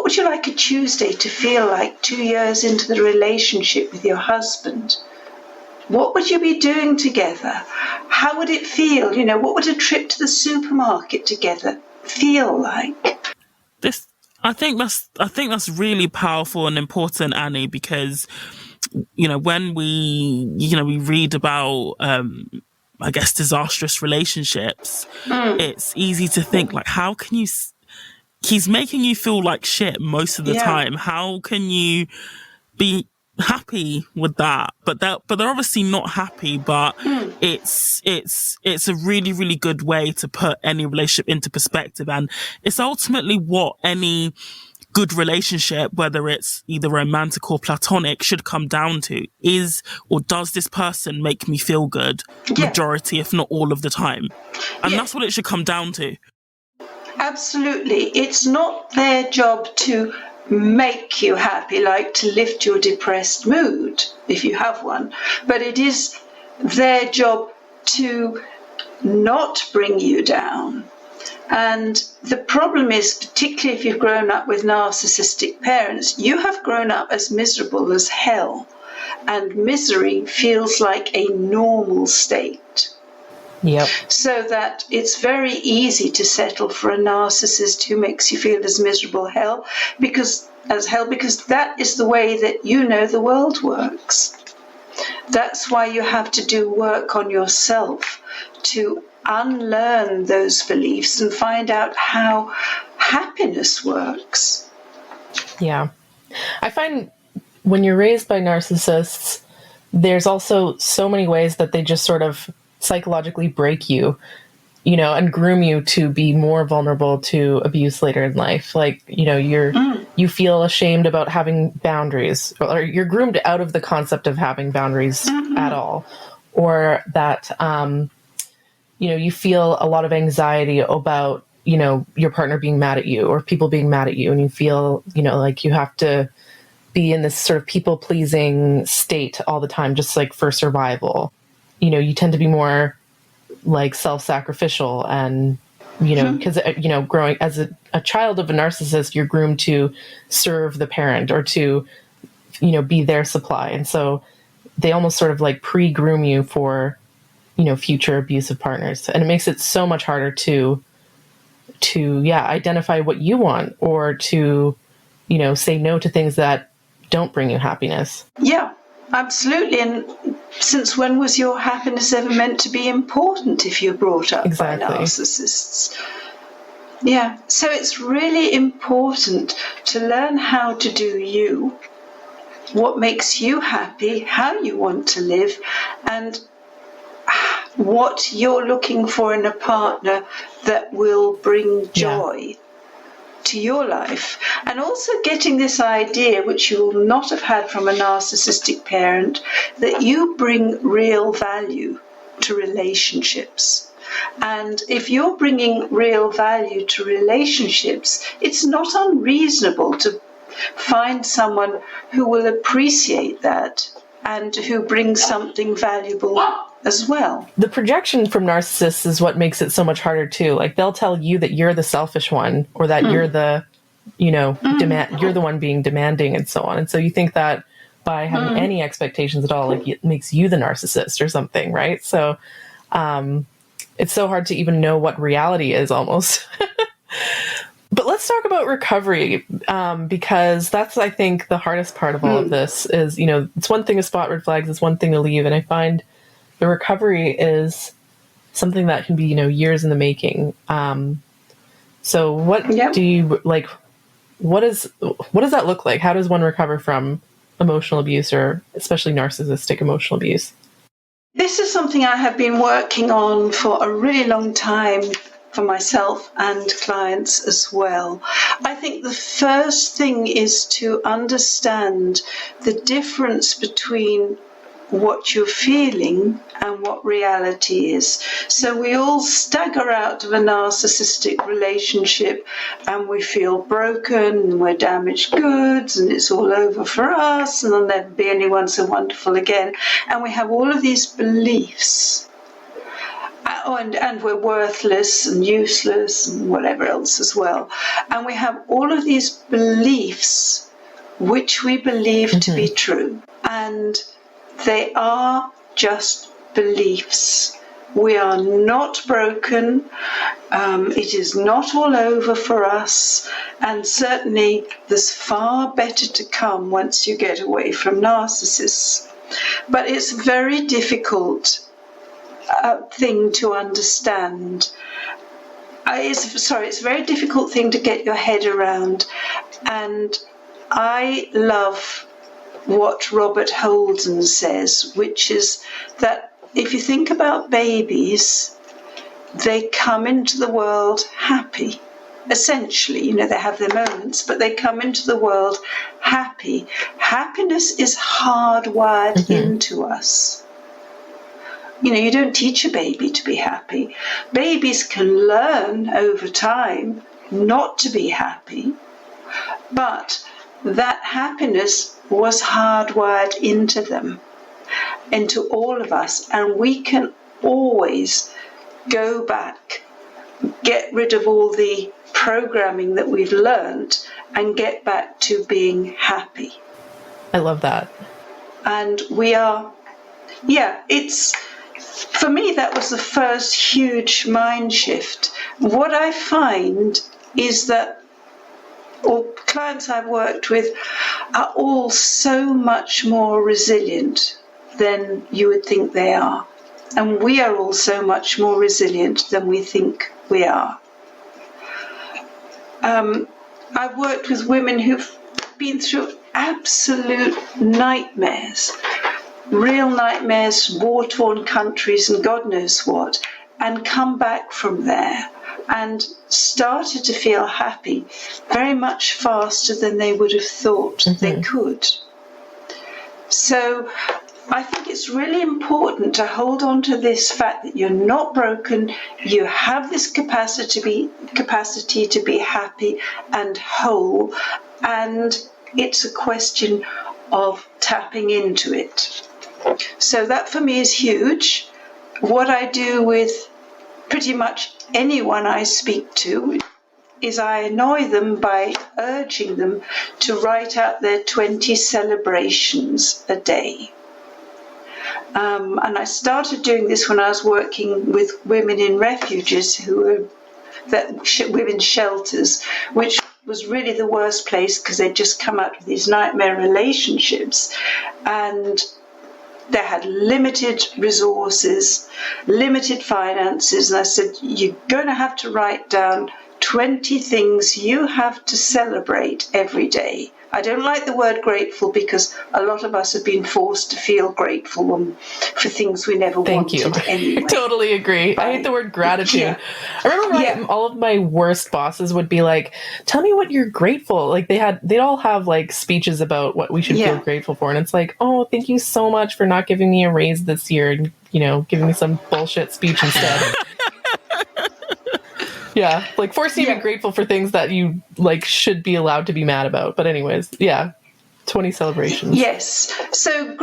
would you like a Tuesday to feel like 2 years into the relationship with your husband? What would you be doing together? How would it feel? What would a trip to the supermarket together feel like? I think that's really powerful and important, Annie, because when we read about I guess disastrous relationships, it's easy to think like, how can you he's making you feel like shit most of the time. How can you be happy with that? But they're obviously not happy, but it's a really, really good way to put any relationship into perspective, and it's ultimately what any good relationship, whether it's either romantic or platonic, should come down to. Is or does this person make me feel good majority, if not all of the time? And that's what it should come down to. Absolutely. It's not their job to make you happy, like to lift your depressed mood, if you have one, but it is their job to not bring you down. And the problem is, particularly if you've grown up with narcissistic parents, you have grown up as miserable as hell, and misery feels like a normal state. Yep. So that it's very easy to settle for a narcissist who makes you feel as miserable because that is the way that the world works. That's why you have to do work on yourself to unlearn those beliefs and find out how happiness works. Yeah. I find when you're raised by narcissists, there's also so many ways that they just sort of psychologically break you. and groom you to be more vulnerable to abuse later in life. Like, you feel ashamed about having boundaries, or you're groomed out of the concept of having boundaries at all. Or that, you feel a lot of anxiety about, your partner being mad at you or people being mad at you. And you feel, like you have to be in this sort of people-pleasing state all the time, just like for survival. You tend to be more like self-sacrificial and, because, growing as a child of a narcissist, you're groomed to serve the parent or to, be their supply. And so they almost sort of like pre-groom you for, future abusive partners. And it makes it so much harder to identify what you want or to, say no to things that don't bring you happiness. Yeah, absolutely. And since when was your happiness ever meant to be important if you're brought up by narcissists? Yeah, so it's really important to learn how to do you, what makes you happy, how you want to live, and what you're looking for in a partner that will bring joy to your life. And also getting this idea, which you will not have had from a narcissistic parent, that you bring real value to relationships. And if you're bringing real value to relationships, it's not unreasonable to find someone who will appreciate that and who brings something valuable as well. The projection from narcissists is what makes it so much harder too. Like, they'll tell you that you're the selfish one, or that you're the, you're the one being demanding, and so on. And so you think that by having any expectations at all, like, it makes you the narcissist or something, right? So it's so hard to even know what reality is almost. But let's talk about recovery, because that's, I think, the hardest part of all of this is, it's one thing to spot red flags, it's one thing to leave. And I find the recovery is something that can be, years in the making. So what do you like? What does that look like? How does one recover from emotional abuse, or especially narcissistic emotional abuse? This is something I have been working on for a really long time for myself and clients as well. I think the first thing is to understand the difference between what you're feeling and what reality is. So we all stagger out of a narcissistic relationship and we feel broken and we're damaged goods and it's all over for us and there'll never be anyone so wonderful again. And we have all of these beliefs. And we're worthless and useless and whatever else as well. And we have all of these beliefs which we believe to be true. And they are just beliefs. We are not broken. It is not all over for us. And certainly there's far better to come once you get away from narcissists. But it's a very difficult thing to understand. It's a very difficult thing to get your head around. And I love what Robert Holden says, which is that if you think about babies, they come into the world happy. Essentially, they have their moments, but they come into the world happy. Happiness is hardwired into us. You don't teach a baby to be happy. Babies can learn over time not to be happy, but that happiness was hardwired into them, into all of us, and we can always go back, get rid of all the programming that we've learned and get back to being happy. I love that. And we are, for me, that was the first huge mind shift. What I find is that all clients I've worked with are all so much more resilient than you would think they are. And we are all so much more resilient than we think we are. I've worked with women who've been through absolute nightmares, real nightmares, war-torn countries and God knows what. and come back from there and started to feel happy very much faster than they would have thought they could. So I think it's really important to hold on to this fact that you're not broken. You have this capacity to be happy and whole, and it's a question of tapping into it. So that for me is huge. What I do with pretty much anyone I speak to is I annoy them by urging them to write out their 20 celebrations a day. And I started doing this when I was working with women in refuges women's shelters, which was really the worst place because they'd just come out of these nightmare relationships and they had limited resources, limited finances. And I said, you're going to have to write down 20 things you have to celebrate every day. I don't like the word grateful because a lot of us have been forced to feel grateful for things we never wanted anyway. I totally agree. I hate the word gratitude. Yeah. I remember all of my worst bosses would be like, tell me what you're grateful. Like they'd all have like speeches about what we should feel grateful for. And it's like, oh, thank you so much for not giving me a raise this year and, giving me some bullshit speech instead. Yeah, like forcing you to be grateful for things that you like should be allowed to be mad about. But anyways, 20 celebrations. Yes. So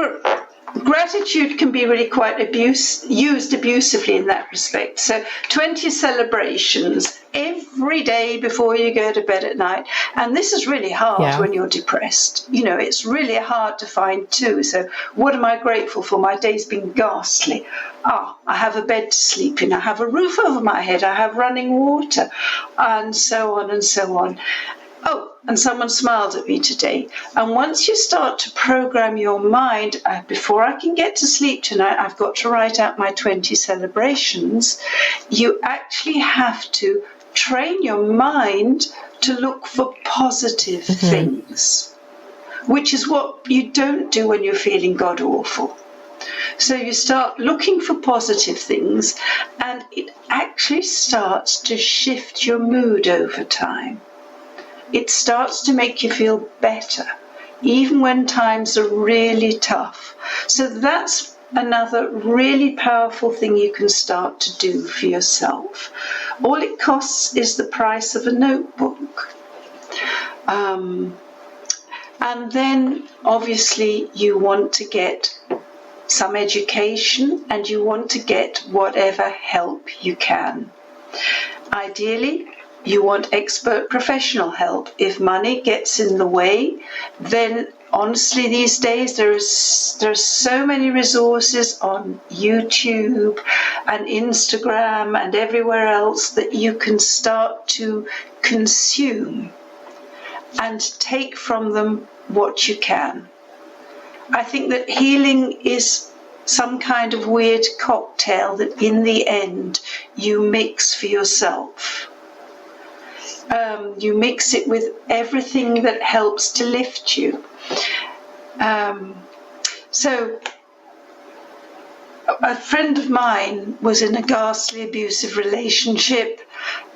gratitude can be really quite used abusively in that respect. So 20 celebrations every day before you go to bed at night. And this is really hard when you're depressed. It's really hard to find too. So what am I grateful for? My day's been ghastly. I have a bed to sleep in. I have a roof over my head. I have running water, and so on and so on. Oh, and someone smiled at me today. And once you start to program your mind, before I can get to sleep tonight, I've got to write out my 20 celebrations. You actually have to train your mind to look for positive things, which is what you don't do when you're feeling god-awful. So you start looking for positive things, and it actually starts to shift your mood over time. It starts to make you feel better, even when times are really tough. So that's another really powerful thing you can start to do for yourself. All it costs is the price of a notebook. And then, obviously, you want to get some education and you want to get whatever help you can. Ideally, you want expert professional help. If money gets in the way, then honestly these days there's so many resources on YouTube and Instagram and everywhere else that you can start to consume and take from them what you can. I think that healing is some kind of weird cocktail that in the end you mix for yourself. You mix it with everything that helps to lift you. So a friend of mine was in a ghastly abusive relationship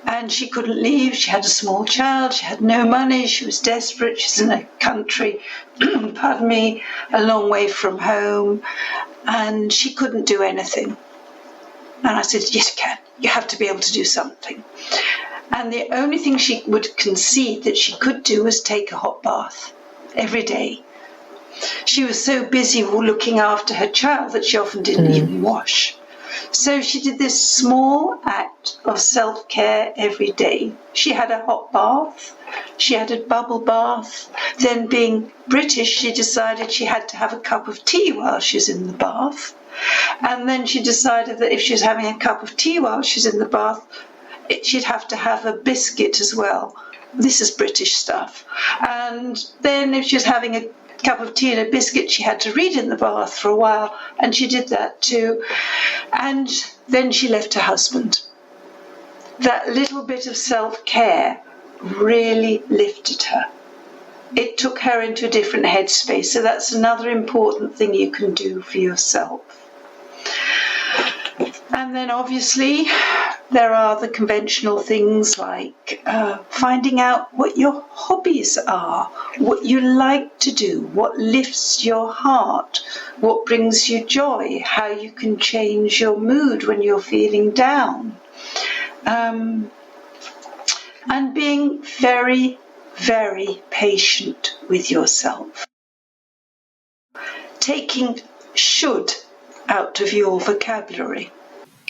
and she couldn't leave. She had a small child, she had no money, she was desperate, she's in a country, pardon me, a long way from home, and she couldn't do anything. And I said, yes, you can. You have to be able to do something. And the only thing she would concede that she could do was take a hot bath every day. She was so busy looking after her child that she often didn't even wash. So she did this small act of self-care every day. She had a hot bath, she had a bubble bath. Then, being British, she decided she had to have a cup of tea while she was in the bath. And then she decided that if she was having a cup of tea while she was in the bath, she'd have to have a biscuit as well. This is British stuff. And then if she was having a cup of tea and a biscuit, she had to read in the bath for a while, and she did that too. And then she left her husband. That little bit of self-care really lifted her. It took her into a different headspace. So that's another important thing you can do for yourself. And then obviously there are the conventional things like finding out what your hobbies are, what you like to do, what lifts your heart, what brings you joy, how you can change your mood when you're feeling down. And being very, very patient with yourself. Taking should out of your vocabulary.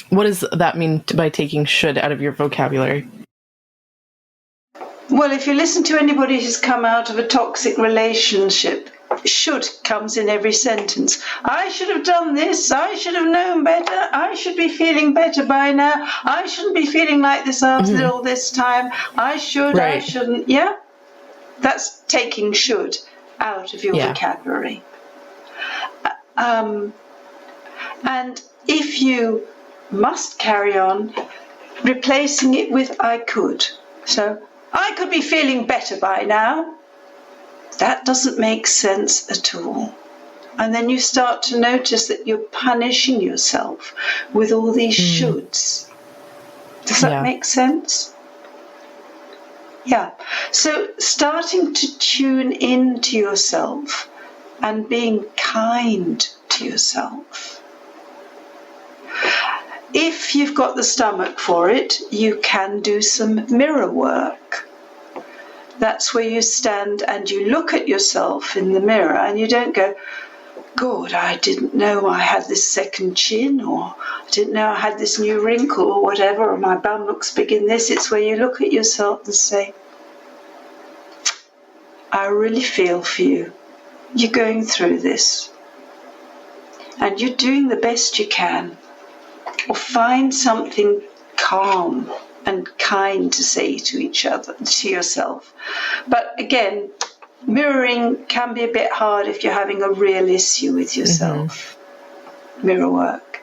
What does that mean by taking should out of your vocabulary? Well, if you listen to anybody who's come out of a toxic relationship, should comes in every sentence. I should have done this. I should have known better. I should be feeling better by now. I shouldn't be feeling like this after all this time. I should, I shouldn't. Yeah? That's taking should out of your vocabulary. And if you must carry on, replacing it with I could. So, I could be feeling better by now. That doesn't make sense at all. And then you start to notice that you're punishing yourself with all these shoulds. Does that make sense? Yeah. So starting to tune into yourself and being kind to yourself. If you've got the stomach for it, you can do some mirror work. That's where you stand and you look at yourself in the mirror and you don't go, God, I didn't know I had this second chin, or I didn't know I had this new wrinkle or whatever, or my bum looks big in this. It's where you look at yourself and say, I really feel for you. You're going through this. And you're doing the best you can. Or find something calm and kind to say to each other, to yourself. But again, mirroring can be a bit hard if you're having a real issue with yourself. Mirror work.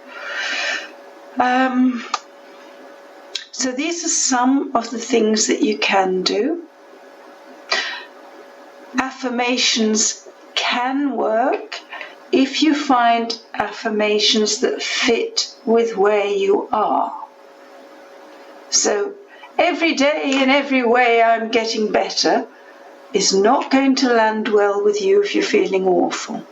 So these are some of the things that you can do. Affirmations can work if you find affirmations that fit with where you are. So every day in every way I'm getting better is not going to land well with you if you're feeling awful.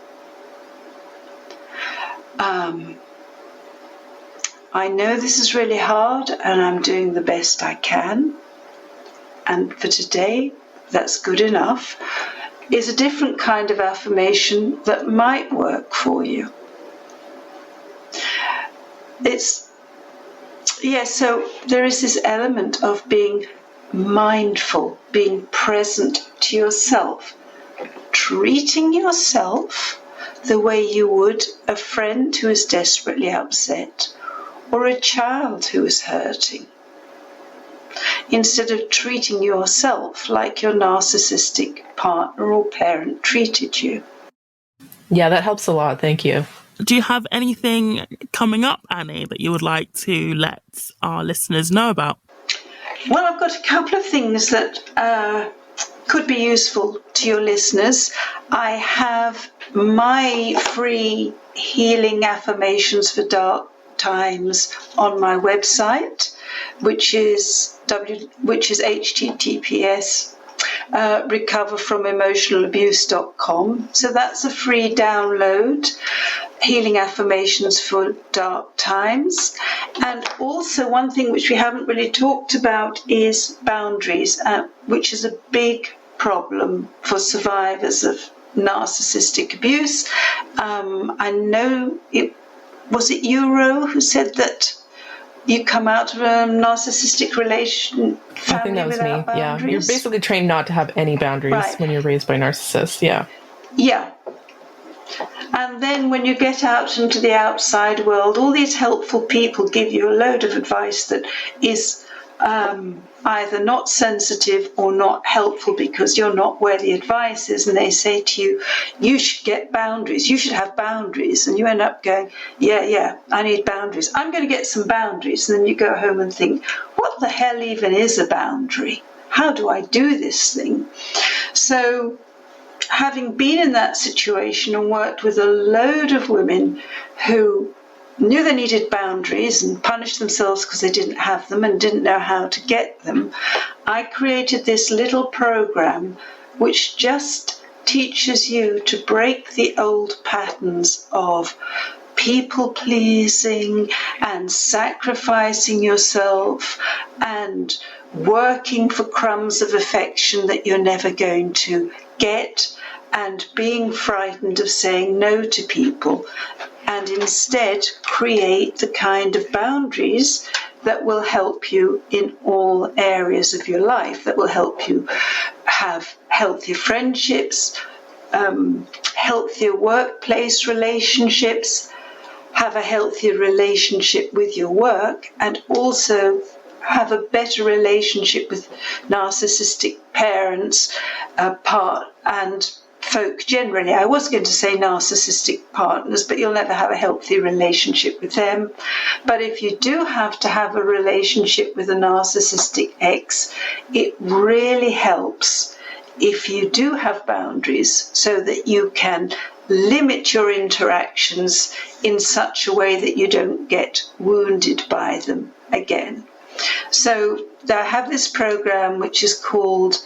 I know this is really hard and I'm doing the best I can. And for today, that's good enough. Is a different kind of affirmation that might work for you. So there is this element of being mindful, being present to yourself, treating yourself the way you would a friend who is desperately upset or a child who is hurting, instead of treating yourself like your narcissistic partner or parent treated you. Yeah, that helps a lot. Thank you. Do you have anything coming up, Annie, that you would like to let our listeners know about? Well, I've got a couple of things that could be useful to your listeners. I have my free healing affirmations for dark times on my website, which is https recoverfromemotionalabuse.com. So that's a free download, healing affirmations for dark times. And also one thing which we haven't really talked about is boundaries, which is a big problem for survivors of narcissistic abuse. I know was it Euro who said that you come out of a narcissistic relation family. I think that was me. Boundaries. Yeah, you're basically trained not to have any boundaries when you're raised by narcissists. Yeah. And then when you get out into the outside world, all these helpful people give you a load of advice that is either not sensitive or not helpful because you're not where the advice is, and they say to you, you should get boundaries, you should have boundaries, and you end up going, yeah, I need boundaries, I'm going to get some boundaries, and then you go home and think, what the hell even is a boundary? How do I do this thing? So having been in that situation and worked with a load of women who knew they needed boundaries and punished themselves because they didn't have them and didn't know how to get them, I created this little program which just teaches you to break the old patterns of people pleasing and sacrificing yourself and working for crumbs of affection that you're never going to get, and being frightened of saying no to people, and instead create the kind of boundaries that will help you in all areas of your life, that will help you have healthier friendships, healthier workplace relationships, have a healthier relationship with your work, and also have a better relationship with narcissistic parents, and folk generally. I was going to say narcissistic partners, but you'll never have a healthy relationship with them. But if you do have to have a relationship with a narcissistic ex, it really helps if you do have boundaries so that you can limit your interactions in such a way that you don't get wounded by them again. So I have this program which is called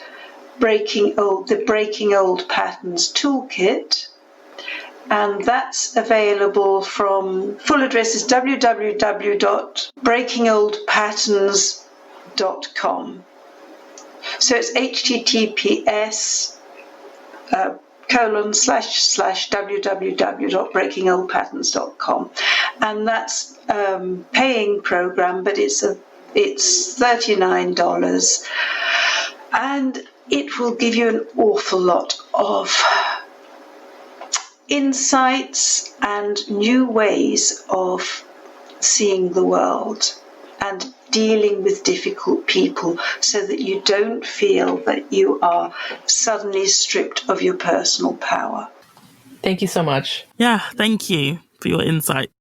the Breaking Old Patterns Toolkit, and that's available from, full address is www.breakingoldpatterns.com. So it's https://www.breakingoldpatterns.com, and that's paying program, but it's $39, and it will give you an awful lot of insights and new ways of seeing the world and dealing with difficult people, so that you don't feel that you are suddenly stripped of your personal power. Thank you so much. Yeah, thank you for your insight.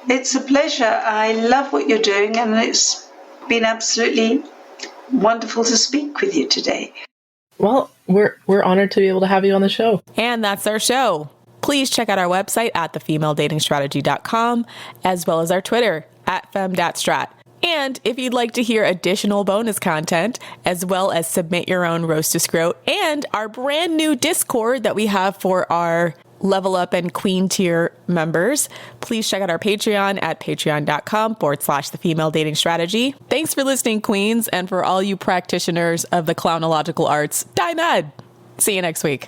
It's a pleasure. I love what you're doing, and it's been absolutely wonderful to speak with you today. Well, we're honored to be able to have you on the show. And that's our show. Please check out our website at thefemaledatingstrategy.com, as well as our Twitter at femdatstrat. And if you'd like to hear additional bonus content, as well as submit your own roast to scrote, and our brand new Discord that we have for our Level Up and Queen tier members, please check out our Patreon at patreon.com/thefemaledatingstrategy. Thanks for listening, Queens, and for all you practitioners of the clownological arts, die mad. See you next week.